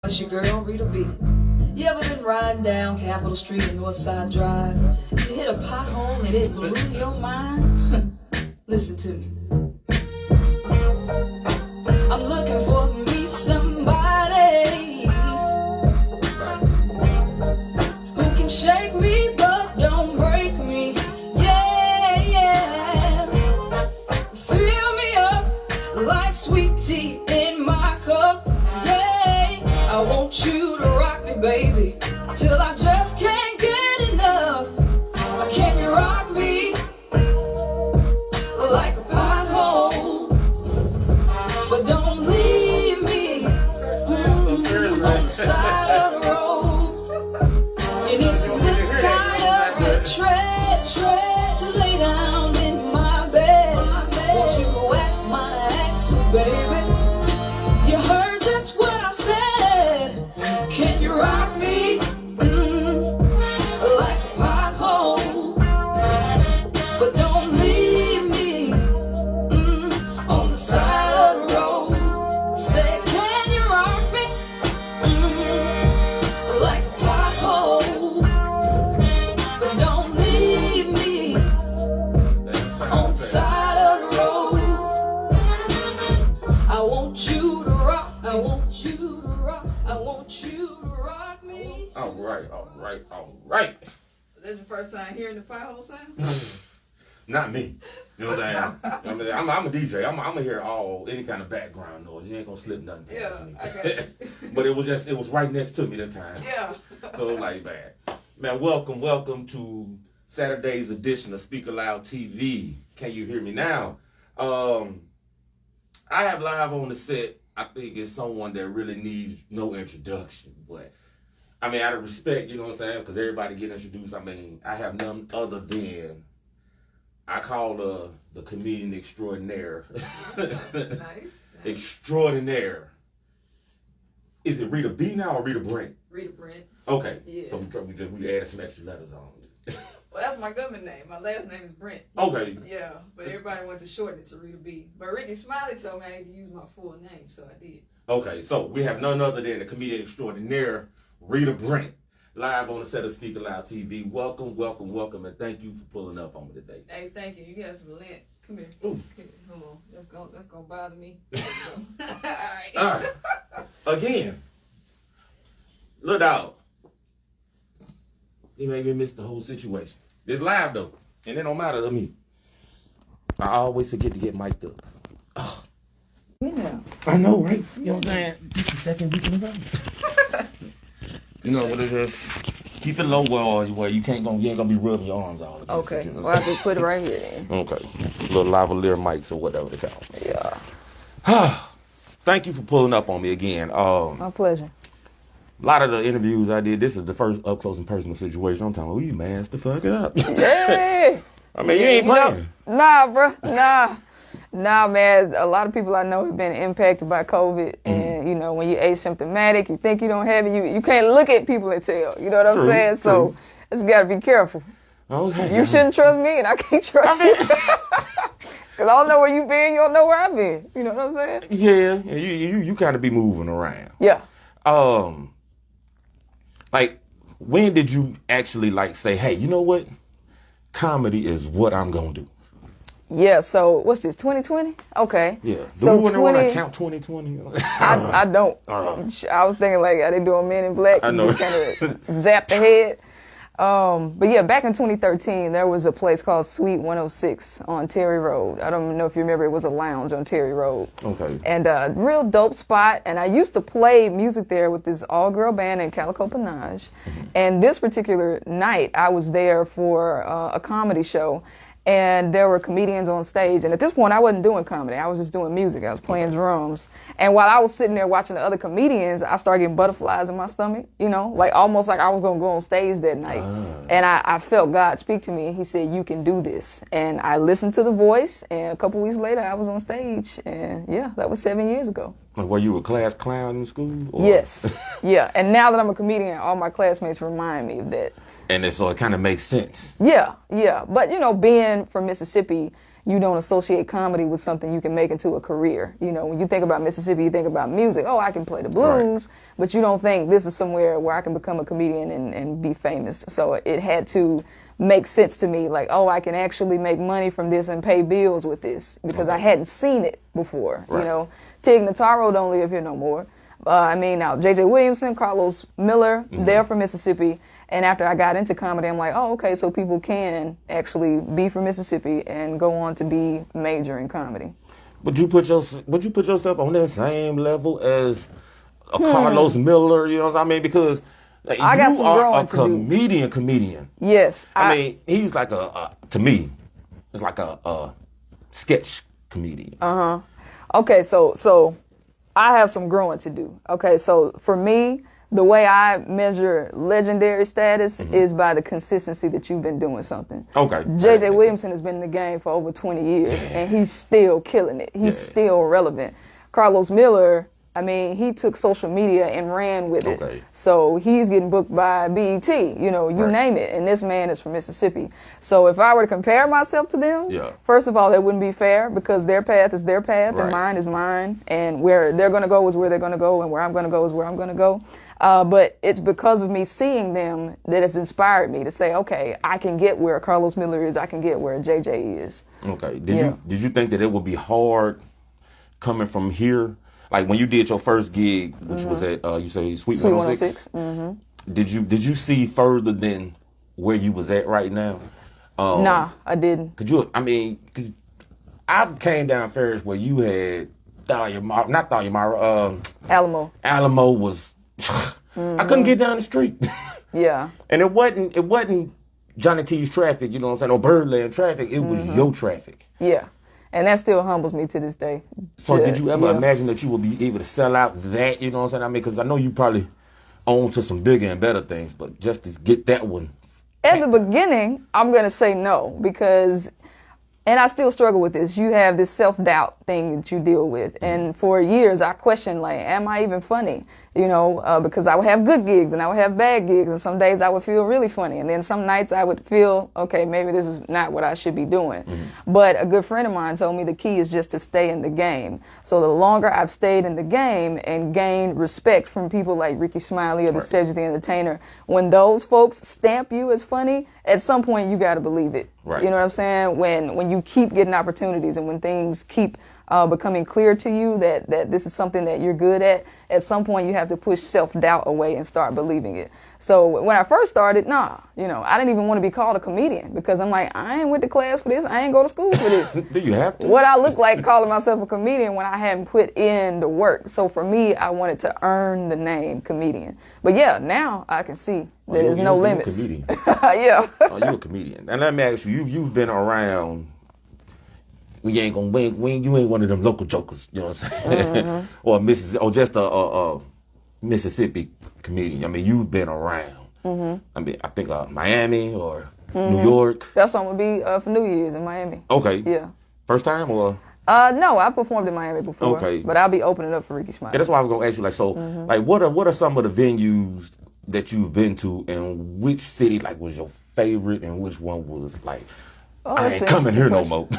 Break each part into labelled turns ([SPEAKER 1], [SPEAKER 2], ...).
[SPEAKER 1] It's your girl, Rita B. You ever been riding down Capitol Street and Northside Drive? You hit a pothole and it blew your mind? Listen to me. I'm looking for me somebody who can shake me but don't break me. Yeah, yeah. Fill me up like sweet tea in my cup. Yeah, I want you to rock me, baby, till I just can't get enough. Can you rock me like a pothole? But don't leave me on the side of the road. You need some good tires, good tread to lay down in my bed. Won't you wax my axle, baby? You heard just what I said. Can you rock me like a pothole? But don't leave me on the side of the road. Say, can you rock me like a pothole? But don't leave me on the side of the road. I want you to rock, I want you to rock, I want you to rock me.
[SPEAKER 2] All right.
[SPEAKER 1] That's your first time hearing the pothole sound?
[SPEAKER 2] Not me. You know what I'm saying? I'm a DJ. I'm gonna hear any kind of background noise. You ain't gonna slip nothing past me.
[SPEAKER 1] I got you.
[SPEAKER 2] But it was right next to me that time.
[SPEAKER 1] Yeah.
[SPEAKER 2] So like bad. Man, welcome to Saturday's edition of Speak Aloud TV. Can you hear me now? I have live on the set. I think it's someone that really needs no introduction, but I mean, out of respect, you know what I'm saying? Because everybody get introduced. I mean, I have none other than I call the comedian extraordinaire.
[SPEAKER 1] Nice.
[SPEAKER 2] Extraordinaire. Is it Rita B now or Rita Brent?
[SPEAKER 1] Rita Brent.
[SPEAKER 2] Okay.
[SPEAKER 1] Yeah.
[SPEAKER 2] So we added some extra letters on.
[SPEAKER 1] Well, that's my government name. My last name is Brent.
[SPEAKER 2] Okay.
[SPEAKER 1] Yeah, but everybody wants to shorten it to Rita B. But Ricky Smiley told me I need to use my full name, so I did.
[SPEAKER 2] Okay, so we have none other than the comedian extraordinaire, Rita Brent, live on the set of Speak Aloud TV. Welcome, and thank you for pulling up on me today.
[SPEAKER 1] Hey, thank you. You got some lint. Come here.
[SPEAKER 2] Ooh.
[SPEAKER 1] Come here. Hold on. That's gonna bother me. There you go.
[SPEAKER 2] All right. Again, look out. You made me miss the whole situation. It's live though, and it don't matter to me. I always forget to get mic'd up. Ugh.
[SPEAKER 1] Yeah.
[SPEAKER 2] I know, right? You know what I'm saying? This is the second week in a row. You know what it is? Keep it low where you ain't gonna be rubbing your arms all the time.
[SPEAKER 1] Okay. Well, I just put it right here then.
[SPEAKER 2] Okay. Little lavalier mics or whatever they call them.
[SPEAKER 1] Yeah.
[SPEAKER 2] Thank you for pulling up on me again.
[SPEAKER 1] My pleasure.
[SPEAKER 2] A lot of the interviews I did, this is the first up close and personal situation. I'm talking about, we masked the fuck up.
[SPEAKER 1] Hey.
[SPEAKER 2] I mean, you ain't playing.
[SPEAKER 1] Nah, bro. Nah, man. A lot of people I know have been impacted by COVID. And, you know, when you're asymptomatic, you think you don't have it. You can't look at people and tell. You know what I'm saying? So, just got to be careful.
[SPEAKER 2] Okay.
[SPEAKER 1] You shouldn't trust me, and I can't trust you. Because I don't know where you been. You don't know where I've been. You know what I'm saying?
[SPEAKER 2] Yeah. You kind of be moving around.
[SPEAKER 1] Yeah.
[SPEAKER 2] Like, when did you actually, like, say, hey, you know what? Comedy is what I'm going to do.
[SPEAKER 1] Yeah, so what's this, 2020? Okay.
[SPEAKER 2] Yeah.
[SPEAKER 1] So
[SPEAKER 2] Do we want to count 2020?
[SPEAKER 1] I don't. I was thinking like, are they doing Men in Black?
[SPEAKER 2] I know.
[SPEAKER 1] Kind of zap the head. But yeah, back in 2013, there was a place called Suite 106 on Terry Road. I don't know if you remember, it was a lounge on Terry Road.
[SPEAKER 2] Okay.
[SPEAKER 1] And a real dope spot. And I used to play music there with this all-girl band named Calico Panache. Mm-hmm. And this particular night, I was there for a comedy show. And there were comedians on stage. And at this point, I wasn't doing comedy. I was just doing music. I was playing drums. And while I was sitting there watching the other comedians, I started getting butterflies in my stomach, you know, like almost like I was going to go on stage that night. And I felt God speak to me. And he said, you can do this. And I listened to the voice. And a couple weeks later, I was on stage. And yeah, that was 7 years ago.
[SPEAKER 2] Were you a class clown in school? Or?
[SPEAKER 1] Yes. Yeah. And now that I'm a comedian, all my classmates remind me of that.
[SPEAKER 2] And so it kind of makes sense.
[SPEAKER 1] Yeah. But, you know, being from Mississippi, you don't associate comedy with something you can make into a career. You know, when you think about Mississippi, you think about music. Oh, I can play the blues, but you don't think this is somewhere where I can become a comedian and be famous. So it had to make sense to me, like, oh, I can actually make money from this and pay bills with this, because I hadn't seen it before. You know, Tig Notaro don't live here no more. Now, J.J. Williamson, Carlos Miller, they're from Mississippi. And after I got into comedy, I'm like, oh, okay, so people can actually be from Mississippi and go on to be major in comedy.
[SPEAKER 2] Would you put yourself on that same level as a Carlos Miller? You know what I mean? Because
[SPEAKER 1] I got some growing to do.
[SPEAKER 2] Comedian.
[SPEAKER 1] Yes.
[SPEAKER 2] I mean, he's like to me, it's like a sketch comedian.
[SPEAKER 1] Okay, so I have some growing to do. Okay, so for me, the way I measure legendary status is by the consistency that you've been doing something.
[SPEAKER 2] Okay.
[SPEAKER 1] J.J. Williamson has been in the game for over 20 years, and he's still killing it. He's still relevant. Carlos Miller, I mean, he took social media and ran with it. So he's getting booked by BET, you know, you name it. And this man is from Mississippi. So if I were to compare myself to them, first of all, that wouldn't be fair, because their path is their path and mine is mine. And where they're going to go is where they're going to go, and where I'm going to go is where I'm going to go. But it's because of me seeing them that it's inspired me to say, okay, I can get where Carlos Miller is. I can get where JJ is.
[SPEAKER 2] Okay. Did you think that it would be hard coming from here? Like when you did your first gig, which was at you say Sweet 106. Did you see further than where you was at right now?
[SPEAKER 1] Nah, I didn't.
[SPEAKER 2] I came down Ferris where you had Alamo. Alamo was. I couldn't get down the street. And it wasn't Johnny T's traffic, you know what I'm saying, or Birdland traffic. It was your traffic.
[SPEAKER 1] And that still humbles me to this day.
[SPEAKER 2] So did you ever imagine that you would be able to sell out that, you know what I'm saying? I mean, because I know you probably own to some bigger and better things, but just to get that one.
[SPEAKER 1] At the beginning, I'm going to say no, because, and I still struggle with this, you have this self-doubt thing that you deal with. And for years, I questioned, like, am I even funny? You know, because I would have good gigs and I would have bad gigs. And some days I would feel really funny. And then some nights I would feel, okay, maybe this is not what I should be doing. But a good friend of mine told me the key is just to stay in the game. So the longer I've stayed in the game and gained respect from people like Ricky Smiley or the Cedric the Entertainer, when those folks stamp you as funny, at some point you got to believe it. You know what I'm saying? When you keep getting opportunities and when things keep becoming clear to you that this is something that you're good at some point you have to push self-doubt away and start believing it. So when I first started, I didn't even want to be called a comedian, because I'm like, I ain't went to class for this. I ain't go to school for this.
[SPEAKER 2] Do you have to?
[SPEAKER 1] What I look like calling myself a comedian when I hadn't put in the work. So for me, I wanted to earn the name comedian. But now I can see there's no limits.
[SPEAKER 2] You're a comedian. You're a comedian. And let me ask you, you've been around. You ain't one of them local jokers, you know what I'm saying? Or just a Mississippi comedian. I mean, you've been around. I mean, I think Miami or New York.
[SPEAKER 1] That's what I'm gonna be for New Year's in Miami.
[SPEAKER 2] Okay.
[SPEAKER 1] Yeah.
[SPEAKER 2] First time or?
[SPEAKER 1] No, I performed in Miami before.
[SPEAKER 2] Okay.
[SPEAKER 1] But I'll be opening up for Ricky Smiley.
[SPEAKER 2] Yeah, that's why I was gonna ask you. Like, so, like, what are some of the venues that you've been to, and which city was your favorite, and which one was like, I ain't coming here no more?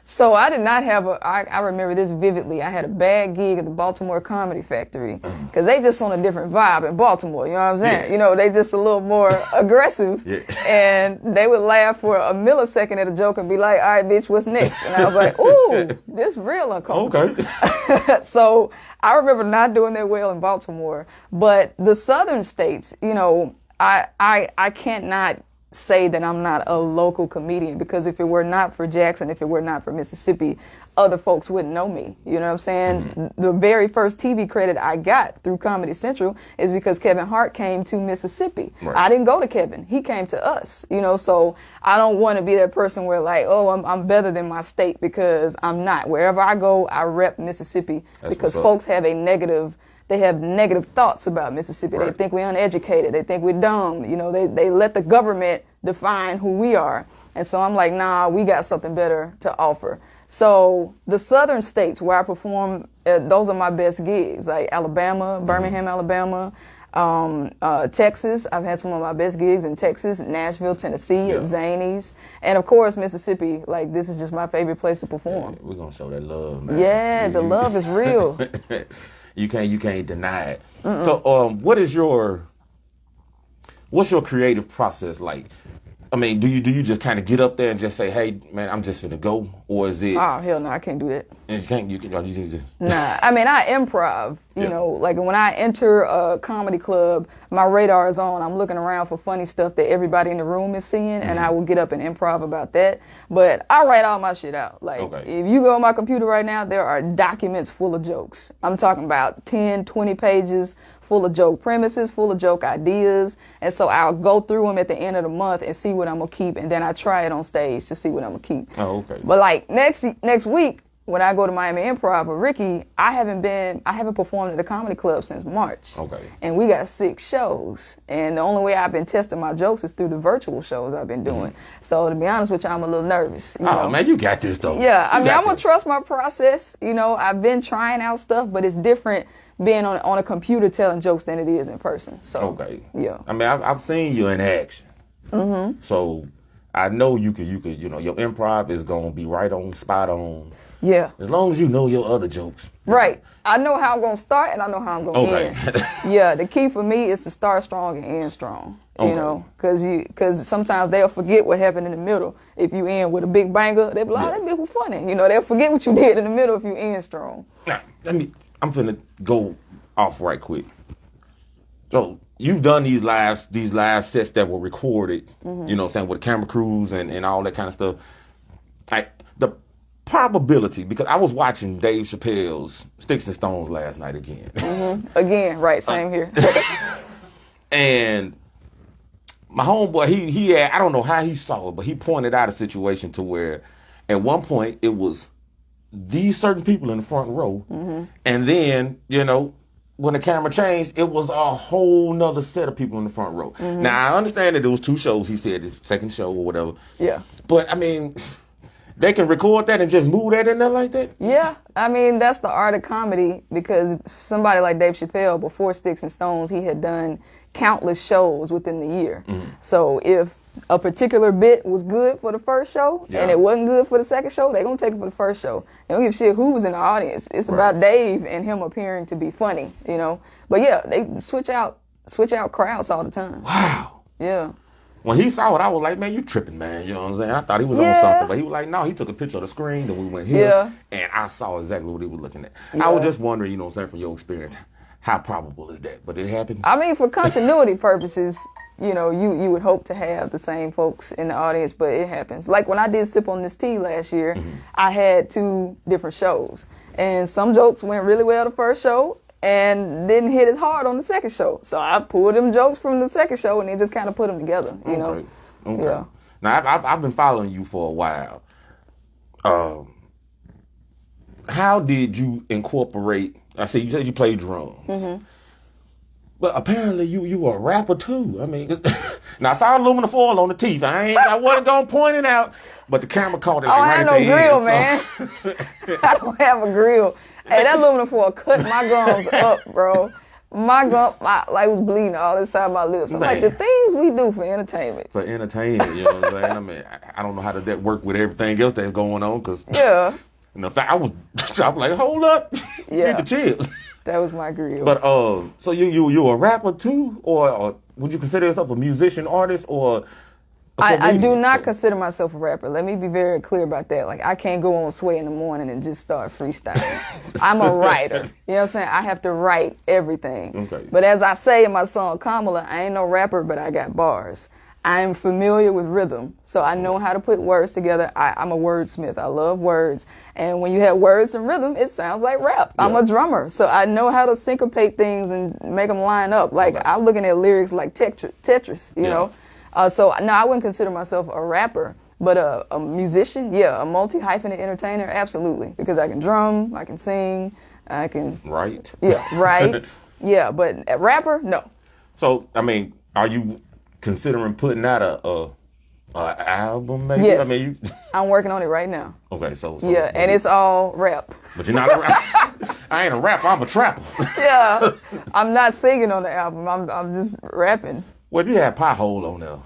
[SPEAKER 1] So I did not have I remember this vividly. I had a bad gig at the Baltimore Comedy Factory, because they just on a different vibe in Baltimore, you know what I'm saying? You know, they just a little more aggressive, and they would laugh for a millisecond at a joke and be like, all right, bitch, what's next? And I was like, ooh, this real uncomfortable.
[SPEAKER 2] Okay.
[SPEAKER 1] So I remember not doing that well in Baltimore, but the southern states, you know, I can't not say that I'm not a local comedian, because if it were not for Jackson, if it were not for Mississippi, other folks wouldn't know me. You know what I'm saying? The very first TV credit I got through Comedy Central is because Kevin Hart came to Mississippi. I didn't go to Kevin. He came to us, you know, so I don't want to be that person where like, oh, I'm better than my state, because I'm not. Wherever I go, I rep Mississippi. Because folks have they have negative thoughts about Mississippi. They think we're uneducated. They think we're dumb. You know, they let the government define who we are. And so I'm like, nah, we got something better to offer. So the southern states where I perform, those are my best gigs, like Alabama, Birmingham, Alabama. Texas. I've had some of my best gigs in Texas, Nashville, Tennessee,
[SPEAKER 2] Yeah.
[SPEAKER 1] at Zanies, and of course Mississippi. Like, this is just my favorite place to perform.
[SPEAKER 2] We're gonna show that love, man.
[SPEAKER 1] Yeah, the love is real.
[SPEAKER 2] You can't deny it. So, what's your creative process like? I mean, do you just kind of get up there and just say, "Hey, man, I'm just gonna go," or is it?
[SPEAKER 1] Oh, hell no, I can't do that.
[SPEAKER 2] And you just.
[SPEAKER 1] Nah, I mean, I improv, you know, like when I enter a comedy club, my radar is on. I'm looking around for funny stuff that everybody in the room is seeing, and I will get up and improv about that. But I write all my shit out. Like, if you go on my computer right now, there are documents full of jokes. I'm talking about 10, 20 pages full of joke premises, full of joke ideas. And so I'll go through them at the end of the month and see what I'm going to keep. And then I try it on stage to see what I'm going to keep.
[SPEAKER 2] Oh, okay.
[SPEAKER 1] But like next week, when I go to Miami Improv with Ricky, I haven't performed at the comedy club since March.
[SPEAKER 2] Okay.
[SPEAKER 1] And we got 6 shows. And the only way I've been testing my jokes is through the virtual shows I've been doing. So to be honest with you, I'm a little nervous. You know?
[SPEAKER 2] Man, you got this though.
[SPEAKER 1] Yeah, I mean, I'm going to trust my process. You know, I've been trying out stuff, but it's different being on a computer telling jokes than it is in person. So,
[SPEAKER 2] okay.
[SPEAKER 1] Yeah.
[SPEAKER 2] I mean, I've seen you in action. So I know you could, you know, your improv is going to be right on, spot on.
[SPEAKER 1] Yeah.
[SPEAKER 2] As long as you know your other jokes.
[SPEAKER 1] Right. I know how I'm going to start and I know how I'm going to end. Yeah, the key for me is to start strong and end strong. You know, because sometimes they'll forget what happened in the middle. If you end with a big banger, they'll be like, oh, that bit was funny. You know, they'll forget what you did in the middle if you end strong.
[SPEAKER 2] Now, I'm finna go off right quick. So you've done these live sets that were recorded, you know what I'm saying, with camera crews and all that kind of stuff. Like, the probability, because I was watching Dave Chappelle's Sticks and Stones last night again.
[SPEAKER 1] Again, right, same here.
[SPEAKER 2] And my homeboy, he had, I don't know how he saw it, but he pointed out a situation to where at one point it was these certain people in the front row. And then, you know, when the camera changed, it was a whole nother set of people in the front row. Now, I understand that there was 2 shows, he said, his second show or whatever.
[SPEAKER 1] Yeah.
[SPEAKER 2] But, I mean, they can record that and just move that in there like that?
[SPEAKER 1] Yeah, I mean, that's the art of comedy, because somebody like Dave Chappelle, before Sticks and Stones, he had done countless shows within the year. So if a particular bit was good for the first show and it wasn't good for the second show, they're going to take it for the first show. They don't give a shit who was in the audience. It's about Dave and him appearing to be funny, you know. But yeah, they switch out crowds all the time.
[SPEAKER 2] Wow.
[SPEAKER 1] Yeah.
[SPEAKER 2] When he saw it, I was like, man, you tripping, man. You know what I'm saying? I thought he was on something. But he was like, no, he took a picture of the screen, then we went here, and I saw exactly what he was looking at. I was just wondering, you know what I'm saying, from your experience, how probable is that? But it happened?
[SPEAKER 1] I mean, for continuity purposes, you know, you would hope to have the same folks in the audience, but it happens. Like when I did Sip on This Tea last year, I had 2 different shows. And some jokes went really well the first show and didn't hit as hard on the second show. So I pulled them jokes from the second show and then just kind of put them together, you know?
[SPEAKER 2] Okay.
[SPEAKER 1] Yeah.
[SPEAKER 2] Now, I've been following you for a while. How did you incorporate, I see you said you play drums. But apparently you a rapper too. I mean, now I saw aluminum foil on the teeth. I wasn't gonna point it out, but the camera caught it like right at the end.
[SPEAKER 1] I have no grill, man. I don't have a grill. Hey, that aluminum foil cut my gums up, bro. My gum, like was bleeding all inside my lips. I'm like, the things we do for entertainment.
[SPEAKER 2] For entertainment, you know what I'm saying? I mean, I don't know how does that work with everything else that's going on, because you know, I was like, hold up, you need to chill.
[SPEAKER 1] That was my grill.
[SPEAKER 2] But so you a rapper too, or would you consider yourself a musician, artist, or
[SPEAKER 1] I do not consider myself a rapper. Let me be very clear about that. Like, I can't go on Sway in the morning and just start freestyling. I'm a writer. You know what I'm saying? I have to write everything.
[SPEAKER 2] Okay.
[SPEAKER 1] But as I say in my song Kamala, I ain't no rapper, but I got bars. I am familiar with rhythm, so I know how to put words together. I'm a wordsmith. I love words. And when you have words and rhythm, it sounds like rap. I'm a drummer, so I know how to syncopate things and make them line up. Like, I'm looking at lyrics like Tetris, you know? So, no, I wouldn't consider myself a rapper, but a musician, a multi-hyphenate entertainer, absolutely. Because I can drum, I can sing, I can...
[SPEAKER 2] Write.
[SPEAKER 1] Yeah, write. Yeah, but a rapper, no.
[SPEAKER 2] So, I mean, are you considering putting out a Album, maybe?
[SPEAKER 1] Yes.
[SPEAKER 2] I mean,
[SPEAKER 1] I'm working on it right now.
[SPEAKER 2] okay, so
[SPEAKER 1] Yeah, and it's all rap.
[SPEAKER 2] But you're not a rapper. I ain't a rapper, I'm a trapper.
[SPEAKER 1] Yeah, I'm not singing on the album. I'm just rapping.
[SPEAKER 2] Well, if you had Pothole on there.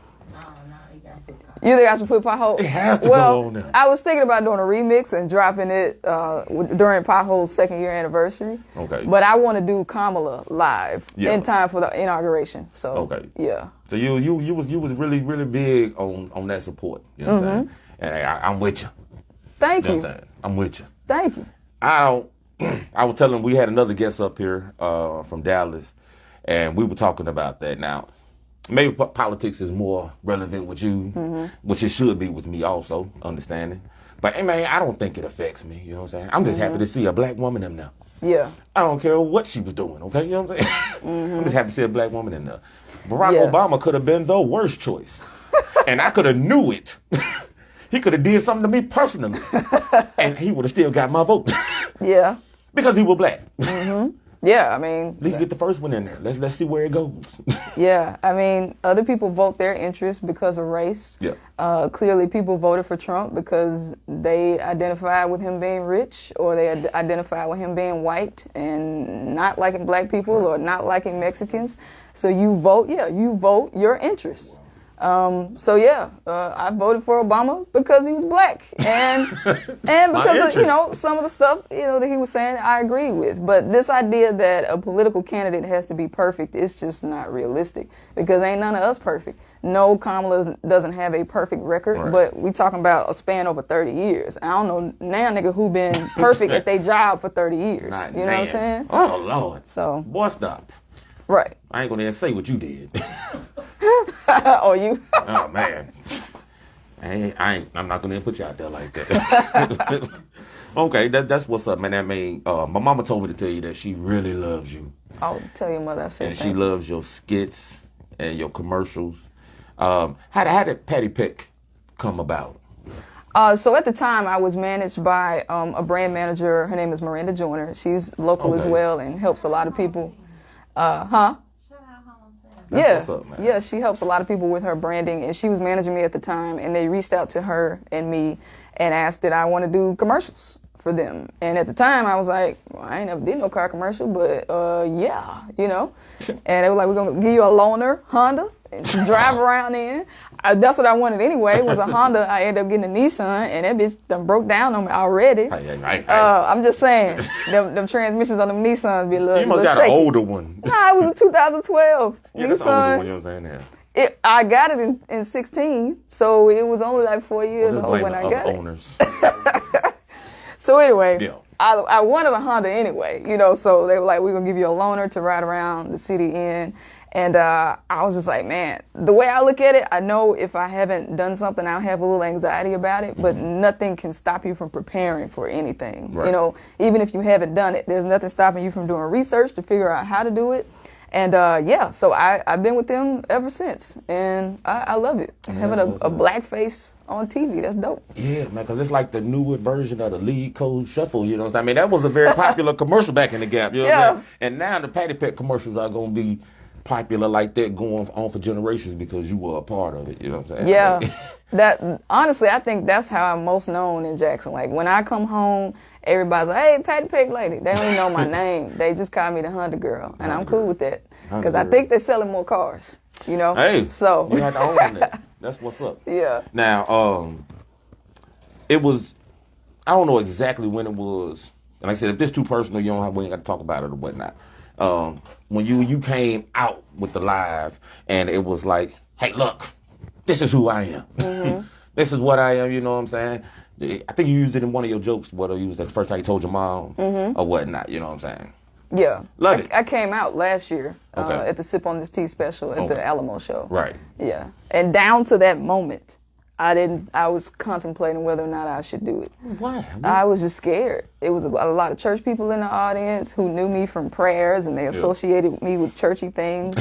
[SPEAKER 1] You think I should put Pothole?
[SPEAKER 2] It has to
[SPEAKER 1] well,
[SPEAKER 2] go on there.
[SPEAKER 1] I was thinking about doing a remix and dropping it during Pothole's 2nd year anniversary.
[SPEAKER 2] Okay.
[SPEAKER 1] But I want to do Kamala live
[SPEAKER 2] Yeah.
[SPEAKER 1] in time for the inauguration. So
[SPEAKER 2] Okay.
[SPEAKER 1] yeah.
[SPEAKER 2] So you was really big on that support. You know what I'm saying? And I'm with you.
[SPEAKER 1] Thank
[SPEAKER 2] You know
[SPEAKER 1] you.
[SPEAKER 2] what I'm saying? I'm with you.
[SPEAKER 1] Thank you.
[SPEAKER 2] I was telling we had another guest up here from Dallas, and we were talking about that. Now, maybe politics is more relevant with you, which it should be with me also, understanding. But hey, man, I don't think it affects me. You know what I'm saying? I'm just happy to see a black woman in there.
[SPEAKER 1] Yeah.
[SPEAKER 2] I don't care what she was doing. Okay, you know what I'm saying? I'm just happy to see a black woman in there. Barack
[SPEAKER 1] Yeah.
[SPEAKER 2] Obama could have been the worst choice, and I could have knew it. He could have did something to me personally, and he would have still got my vote
[SPEAKER 1] Yeah.
[SPEAKER 2] because he was black.
[SPEAKER 1] Yeah. I mean,
[SPEAKER 2] At least get the first one in there. Let's see where it goes.
[SPEAKER 1] yeah. I mean, other people vote their interest because of race.
[SPEAKER 2] Yeah.
[SPEAKER 1] Clearly, people voted for Trump because they identified with him being rich, or they identified with him being white and not liking black people or not liking Mexicans. So you vote. Yeah, you vote your interests. So yeah, I voted for Obama because he was black, and because of, some of the stuff that he was saying I agree with. But this idea that a political candidate has to be perfect is just not realistic, because ain't none of us perfect. No, Kamala doesn't have a perfect record,
[SPEAKER 2] Right.
[SPEAKER 1] but we talking about a span over 30 years. I don't know now nigga who been perfect at their job for 30 years.
[SPEAKER 2] Not
[SPEAKER 1] You know what I'm
[SPEAKER 2] man.
[SPEAKER 1] saying?
[SPEAKER 2] Oh Lord.
[SPEAKER 1] So
[SPEAKER 2] Boy, stop.
[SPEAKER 1] right.
[SPEAKER 2] I ain't gonna even say what you did.
[SPEAKER 1] Or you?
[SPEAKER 2] Oh man. I'm not gonna even put you out there like that. Okay, that's what's up, man. I mean, my mama told me to tell you that she really loves you,
[SPEAKER 1] I'll tell your mother I said
[SPEAKER 2] and she
[SPEAKER 1] thank you.
[SPEAKER 2] loves your skits and your commercials. How did Patty Peck come about?
[SPEAKER 1] So at the time, I was managed by a brand manager. Her name is Miranda Joyner. She's local as
[SPEAKER 2] Okay.
[SPEAKER 1] well and helps a lot of people.
[SPEAKER 2] That's
[SPEAKER 1] Yeah,
[SPEAKER 2] what's up, man.
[SPEAKER 1] yeah. She helps a lot of people with her branding, and she was managing me at the time. And they reached out to her and me and asked did I want to do commercials for them. And at the time, I was like, well, I ain't never did no car commercial, but yeah, And they were like, we're gonna give you a loaner Honda to drive around in. That's what I wanted anyway. Was a Honda. I ended up getting a Nissan, and that bitch done broke down on me already.
[SPEAKER 2] Hey.
[SPEAKER 1] I'm just saying, them transmissions on them Nissans be a little.
[SPEAKER 2] You must
[SPEAKER 1] little
[SPEAKER 2] got
[SPEAKER 1] shaky.
[SPEAKER 2] an older one.
[SPEAKER 1] Nah, it was a 2012
[SPEAKER 2] Yeah, that's the older
[SPEAKER 1] Nissan.
[SPEAKER 2] one. You know what I'm saying? Yeah.
[SPEAKER 1] I got it in 16, so it was only like 4 years
[SPEAKER 2] Just
[SPEAKER 1] old
[SPEAKER 2] blame
[SPEAKER 1] when
[SPEAKER 2] the
[SPEAKER 1] I
[SPEAKER 2] other
[SPEAKER 1] got it.
[SPEAKER 2] owners.
[SPEAKER 1] So anyway,
[SPEAKER 2] Yeah.
[SPEAKER 1] I wanted a Honda anyway, so they were like, we're going to give you a loaner to ride around the city in. And I was just like, man, the way I look at it, I know if I haven't done something, I'll have a little anxiety about it, but nothing can stop you from preparing for anything.
[SPEAKER 2] Right.
[SPEAKER 1] Even if you haven't done it, there's nothing stopping you from doing research to figure out how to do it. And so I've been with them ever since, and I love it. Having
[SPEAKER 2] that's what's
[SPEAKER 1] a
[SPEAKER 2] up.
[SPEAKER 1] black face on TV, that's dope.
[SPEAKER 2] Yeah, man, because it's like the newer version of the Lead Code Shuffle, you know what I'm saying? I mean, that was a very popular commercial back in the Gap, you know what I'm saying? And now the Patty Peck commercials are going to be popular like that going on for generations because you were a part of it, you know what I'm saying?
[SPEAKER 1] Yeah, that honestly, I think that's how I'm most known in Jackson. Like when I come home, everybody's like, "Hey, Patty Peck lady." They don't even know my name. They just call me the Honda Girl, and I'm cool with that because I think they're selling more cars.
[SPEAKER 2] Hey,
[SPEAKER 1] So
[SPEAKER 2] you have to own that. That's what's up.
[SPEAKER 1] yeah.
[SPEAKER 2] Now, it was, I don't know exactly when it was. And like I said, if this too personal, we ain't got to talk about it or whatnot. When you came out with the live and it was like, hey, look, this is who I am. This is what I am, you know what I'm saying? I think you used it in one of your jokes, whether you was the first time you told your mom or whatnot, you know what I'm saying?
[SPEAKER 1] Yeah.
[SPEAKER 2] Love it.
[SPEAKER 1] I came out last year
[SPEAKER 2] Okay.
[SPEAKER 1] at the Sip on This Tea special at the Alamo show.
[SPEAKER 2] Right.
[SPEAKER 1] Yeah. And down to that moment, I was contemplating whether or not I should do it.
[SPEAKER 2] Why?
[SPEAKER 1] I was just scared. It was a lot of church people in the audience who knew me from prayers, and they associated me with churchy things.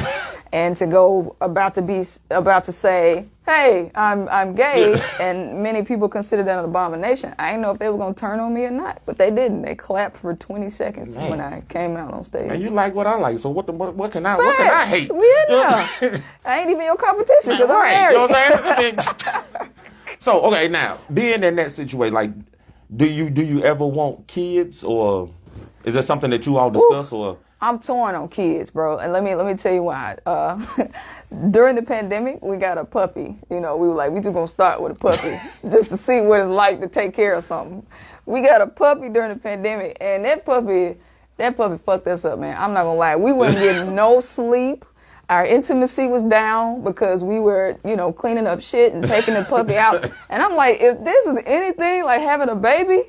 [SPEAKER 1] And to go about to say, "Hey, I'm gay," and many people considered that an abomination. I didn't know if they were gonna turn on me or not, but they didn't. They clapped for 20 seconds when I came out on stage.
[SPEAKER 2] And you like what I like, so what can I hate?
[SPEAKER 1] We in there. I ain't even your competition because I'm
[SPEAKER 2] Right,
[SPEAKER 1] married.
[SPEAKER 2] you know what I'm saying?
[SPEAKER 3] So okay, now being in that situation, like, do you ever want kids, or is that something that you all discuss, or?
[SPEAKER 1] I'm torn on kids, bro, and let me tell you why. During the pandemic, we got a puppy. You know, we were like, we just gonna start with a puppy just to see what it's like to take care of something. We got a puppy during the pandemic, and that puppy fucked us up, man. I'm not gonna lie. We weren't getting no sleep. Our intimacy was down because we were, you know, cleaning up shit and taking the puppy out. And I'm like, if this is anything like having a baby,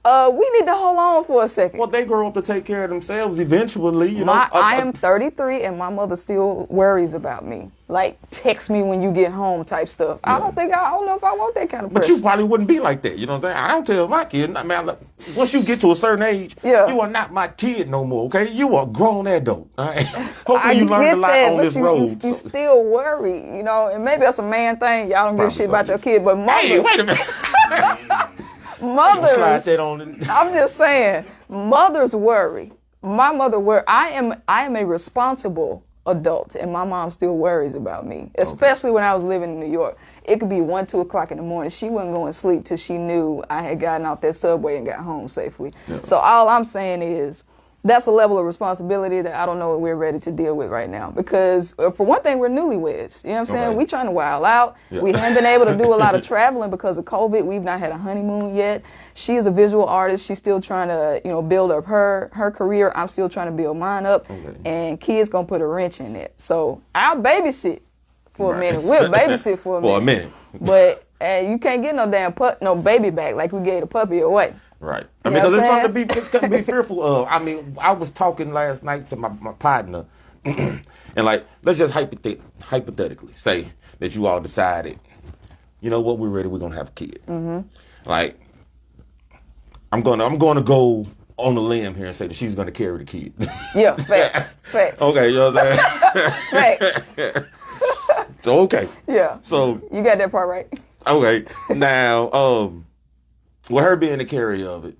[SPEAKER 1] we need to hold on for a second.
[SPEAKER 3] Well, they grow up to take care of themselves eventually, you know.
[SPEAKER 1] I am 33 and my mother still worries about me. Like, text me when you get home type stuff.
[SPEAKER 3] Yeah.
[SPEAKER 1] I don't know if I want that kind of
[SPEAKER 3] But
[SPEAKER 1] pressure.
[SPEAKER 3] you probably wouldn't be like that, you know what I'm saying? I don't tell my kid, I mean, look, once you get to a certain age,
[SPEAKER 1] Yeah.
[SPEAKER 3] you are not my kid no more, okay? You are a grown adult, all right? Hopefully
[SPEAKER 1] I
[SPEAKER 3] you learned
[SPEAKER 1] get
[SPEAKER 3] a lot
[SPEAKER 1] that,
[SPEAKER 3] on
[SPEAKER 1] but
[SPEAKER 3] this
[SPEAKER 1] you
[SPEAKER 3] road.
[SPEAKER 1] you still worry, you know, and maybe that's a man thing. Y'all don't give a
[SPEAKER 3] Probably
[SPEAKER 1] shit about
[SPEAKER 3] so.
[SPEAKER 1] your kid, but mothers,
[SPEAKER 3] Hey, wait a minute.
[SPEAKER 1] mothers,
[SPEAKER 3] Slide that on.
[SPEAKER 1] I'm just saying, mothers worry. My mother worry. I am a responsible adult, and my mom still worries about me, especially when I was living in New York. It could be 1, 2 o'clock in the morning. She wasn't going to sleep till she knew I had gotten out that subway and got home safely.
[SPEAKER 3] Yeah.
[SPEAKER 1] So all I'm saying is, that's a level of responsibility that I don't know if we're ready to deal with right now. Because for one thing, we're newlyweds. You know what I'm saying?
[SPEAKER 3] Okay.
[SPEAKER 1] We trying to wild out.
[SPEAKER 3] Yeah.
[SPEAKER 1] We haven't been able to do a lot of traveling because of COVID. We've not had a honeymoon yet. She is a visual artist. She's still trying to, you know, build up her career. I'm still trying to build mine up.
[SPEAKER 3] Okay.
[SPEAKER 1] And kids gonna put a wrench in it. So I'll babysit for a
[SPEAKER 3] Right.
[SPEAKER 1] minute. We'll babysit for a minute.
[SPEAKER 3] For a minute.
[SPEAKER 1] But you can't get no damn no baby back like we gave the puppy away.
[SPEAKER 3] Right. I
[SPEAKER 1] You
[SPEAKER 3] mean,
[SPEAKER 1] know
[SPEAKER 3] because
[SPEAKER 1] what
[SPEAKER 3] it's
[SPEAKER 1] I'm
[SPEAKER 3] something to be fearful of. I mean, I was talking last night to my partner, and like, let's just hypothetically say that you all decided, you know what, we're ready, we're gonna have a kid. Mm-hmm. Like, I'm gonna go on a limb here and say that she's gonna carry the kid.
[SPEAKER 1] Yeah, facts. Facts.
[SPEAKER 3] Okay, you know what I'm saying?
[SPEAKER 1] Facts.
[SPEAKER 3] So okay.
[SPEAKER 1] Yeah.
[SPEAKER 3] So
[SPEAKER 1] You got that part right.
[SPEAKER 3] okay. Now, with her being the carrier of it,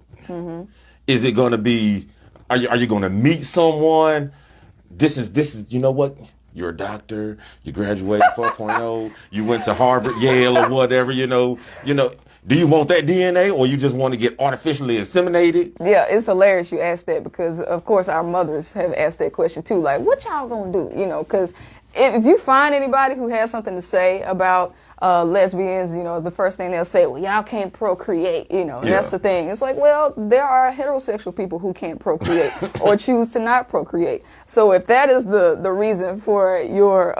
[SPEAKER 3] is it going to be? Are you going to meet someone? This is. You know what? You're a doctor. You graduated 4.0. You went to Harvard, Yale, or whatever. You know. Do you want that DNA, or you just want to get artificially inseminated?
[SPEAKER 1] Yeah, it's hilarious you asked that because, of course, our mothers have asked that question too. Like, what y'all gonna do? You know, because if you find anybody who has something to say about lesbians, you know, the first thing they'll say, well, y'all can't procreate, you know, and that's the thing. It's like, well, there are heterosexual people who can't procreate or choose to not procreate. So if that is the reason for your,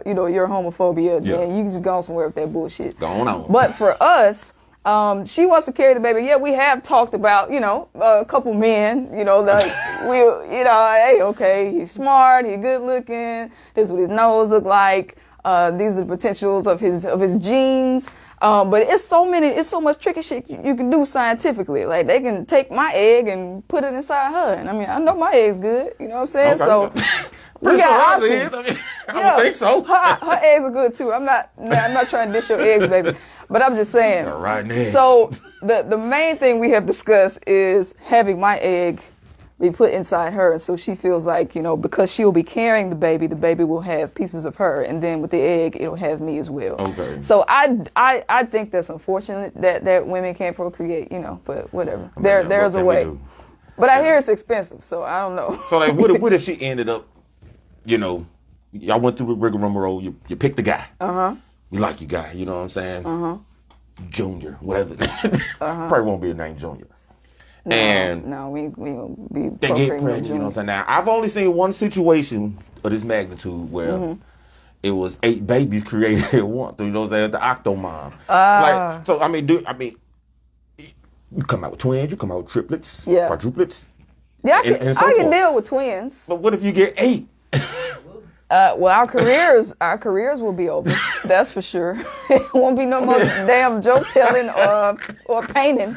[SPEAKER 1] you know, your homophobia, then you can just go somewhere with that bullshit.
[SPEAKER 3] Going on.
[SPEAKER 1] But for us, she wants to carry the baby. Yeah, we have talked about, you know, a couple men, you know, like you know, hey, okay, he's smart, he's good looking, this is what his nose look like. These are the potentials of his genes. But it's so much tricky shit you can do scientifically. Like, they can take my egg and put it inside her. And I mean, I know my egg's good, you know what I'm saying?
[SPEAKER 3] Okay.
[SPEAKER 1] So we got options.
[SPEAKER 3] I would think so.
[SPEAKER 1] Her eggs are good too. I'm not trying to dish your eggs, baby. But I'm just saying.
[SPEAKER 3] All right, next.
[SPEAKER 1] So the main thing we have discussed is having my egg be put inside her, and so she feels like, you know, because she'll be carrying the baby will have pieces of her, and then with the egg, it'll have me as well.
[SPEAKER 3] Okay.
[SPEAKER 1] So I think that's unfortunate that women can't procreate, you know, but whatever.
[SPEAKER 3] I mean,
[SPEAKER 1] There's
[SPEAKER 3] what
[SPEAKER 1] a
[SPEAKER 3] can we
[SPEAKER 1] way.
[SPEAKER 3] do?
[SPEAKER 1] But I hear it's expensive, so I don't know.
[SPEAKER 3] So like, what if she ended up, you know, y'all went through the rigmarole, you picked the guy. You like your guy, you know what I'm saying? Junior, whatever. Probably won't be a name Junior. And
[SPEAKER 1] No, we gonna be
[SPEAKER 3] they get
[SPEAKER 1] procreating
[SPEAKER 3] pregnant, you know what I'm
[SPEAKER 1] Junior.
[SPEAKER 3] saying? Now, I've only seen one situation of this magnitude where it was 8 babies created at once, you know what I'm saying? The Octomom. Like, so, I mean, you come out with twins, you come out with triplets,
[SPEAKER 1] Yeah.
[SPEAKER 3] quadruplets.
[SPEAKER 1] Yeah,
[SPEAKER 3] and so
[SPEAKER 1] I can
[SPEAKER 3] forth.
[SPEAKER 1] deal with twins.
[SPEAKER 3] But what if you get 8?
[SPEAKER 1] Well, our careers will be over. That's for sure. It won't be no more damn joke telling or painting.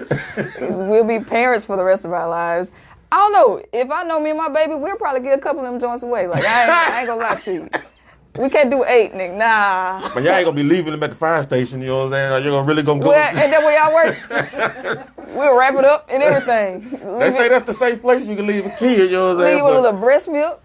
[SPEAKER 1] We'll be parents for the rest of our lives. I don't know. If I know me and my baby, we'll probably get a couple of them joints away. Like, I ain't gonna lie to you. We can't do 8, nigga. Nah.
[SPEAKER 3] But y'all ain't gonna be leaving them at the fire station, you know what I'm saying? Or you're gonna really gonna go.
[SPEAKER 1] Well, and that way y'all work. We'll wrap it up and everything.
[SPEAKER 3] They say that's the safe place you can leave a kid, you know what I'm saying?
[SPEAKER 1] Leave with a little breast milk.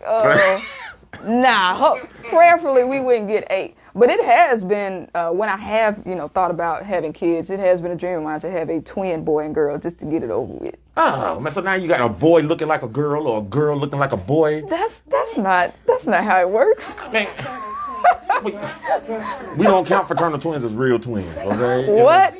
[SPEAKER 1] Prayerfully, we wouldn't get 8. But it has been, when I have, thought about having kids, it has been a dream of mine to have a twin boy and girl just to get it over with.
[SPEAKER 3] Oh, man, so now you got a boy looking like a girl or a girl looking like a boy.
[SPEAKER 1] That's not how it works.
[SPEAKER 3] Man, we don't count fraternal twins as real twins, okay?
[SPEAKER 1] What?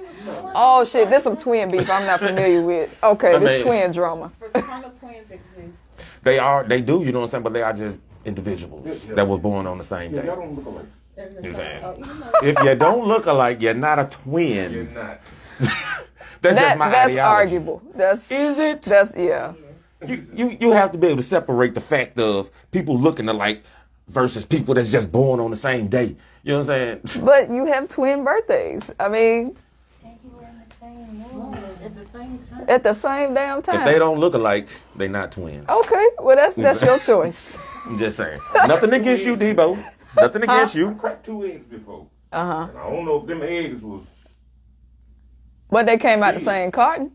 [SPEAKER 1] Oh shit, there's some twin beef I'm not familiar with. Okay, this twin drama.
[SPEAKER 4] Fraternal twins exist.
[SPEAKER 3] They do, you know what I'm saying? But they are just individuals that was born on the same day.
[SPEAKER 5] Y'all don't look alike.
[SPEAKER 3] You know what I'm saying? If you don't look alike, you're not a twin.
[SPEAKER 5] You're not.
[SPEAKER 3] That's just my
[SPEAKER 1] That's
[SPEAKER 3] ideology.
[SPEAKER 1] arguable.
[SPEAKER 3] Is it?
[SPEAKER 1] That's yeah.
[SPEAKER 3] You have to be able to separate the fact of people looking alike versus people that's just born on the same day. You know what I'm saying?
[SPEAKER 1] But you have twin birthdays. I mean,
[SPEAKER 4] At the same time.
[SPEAKER 1] at the same damn time.
[SPEAKER 3] If they don't look alike, they not twins.
[SPEAKER 1] Okay, well that's your choice.
[SPEAKER 3] I'm just saying. Nothing against you, Debo. Nothing against you.
[SPEAKER 5] Cracked 2 eggs before.
[SPEAKER 1] Uh-huh.
[SPEAKER 5] And I don't know if them eggs was,
[SPEAKER 1] But they came out the same carton.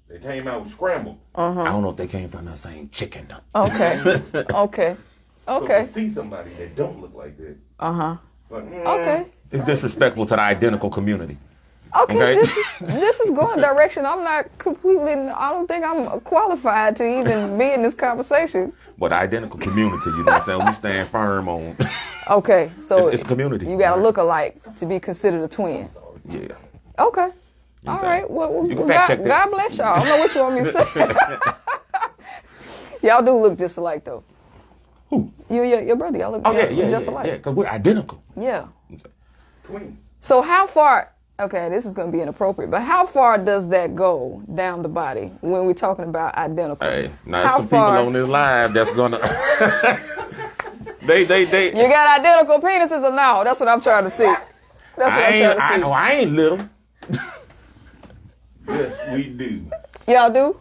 [SPEAKER 5] they came out scrambled.
[SPEAKER 3] I don't know if they came from the same chicken.
[SPEAKER 1] Okay. Okay.
[SPEAKER 5] So
[SPEAKER 1] Okay.
[SPEAKER 5] to see somebody that don't look like that,
[SPEAKER 1] Uh-huh.
[SPEAKER 5] like,
[SPEAKER 1] Okay.
[SPEAKER 3] It's disrespectful to the identical community.
[SPEAKER 1] Okay,
[SPEAKER 3] Okay.
[SPEAKER 1] this is going direction. I don't think I'm qualified to even be in this conversation.
[SPEAKER 3] But the identical community, you know what I'm saying? We stand firm on.
[SPEAKER 1] Okay, so
[SPEAKER 3] It's community.
[SPEAKER 1] you got to look alike to be considered a twin.
[SPEAKER 3] Yeah.
[SPEAKER 1] Okay.
[SPEAKER 3] know
[SPEAKER 1] All
[SPEAKER 3] what I'm
[SPEAKER 1] right.
[SPEAKER 3] saying?
[SPEAKER 1] Well,
[SPEAKER 3] You can fact check
[SPEAKER 1] God,
[SPEAKER 3] that.
[SPEAKER 1] God bless y'all. I don't know what you want me to say. Y'all do look just alike, though.
[SPEAKER 3] Who?
[SPEAKER 1] You and your brother, y'all look
[SPEAKER 3] Oh, yeah,
[SPEAKER 1] just
[SPEAKER 3] yeah,
[SPEAKER 1] alike.
[SPEAKER 3] yeah, because we're identical.
[SPEAKER 1] Yeah.
[SPEAKER 5] twins.
[SPEAKER 1] So how far? Okay, this is going to be inappropriate, but how far does that go down the body when we're talking about identical?
[SPEAKER 3] Hey, now
[SPEAKER 1] How
[SPEAKER 3] some people
[SPEAKER 1] far?
[SPEAKER 3] on this live that's gonna. they.
[SPEAKER 1] You got identical penises or no? That's what I'm trying to see. That's what I'm trying to see.
[SPEAKER 3] I ain't little.
[SPEAKER 5] Yes, we do.
[SPEAKER 1] Y'all do?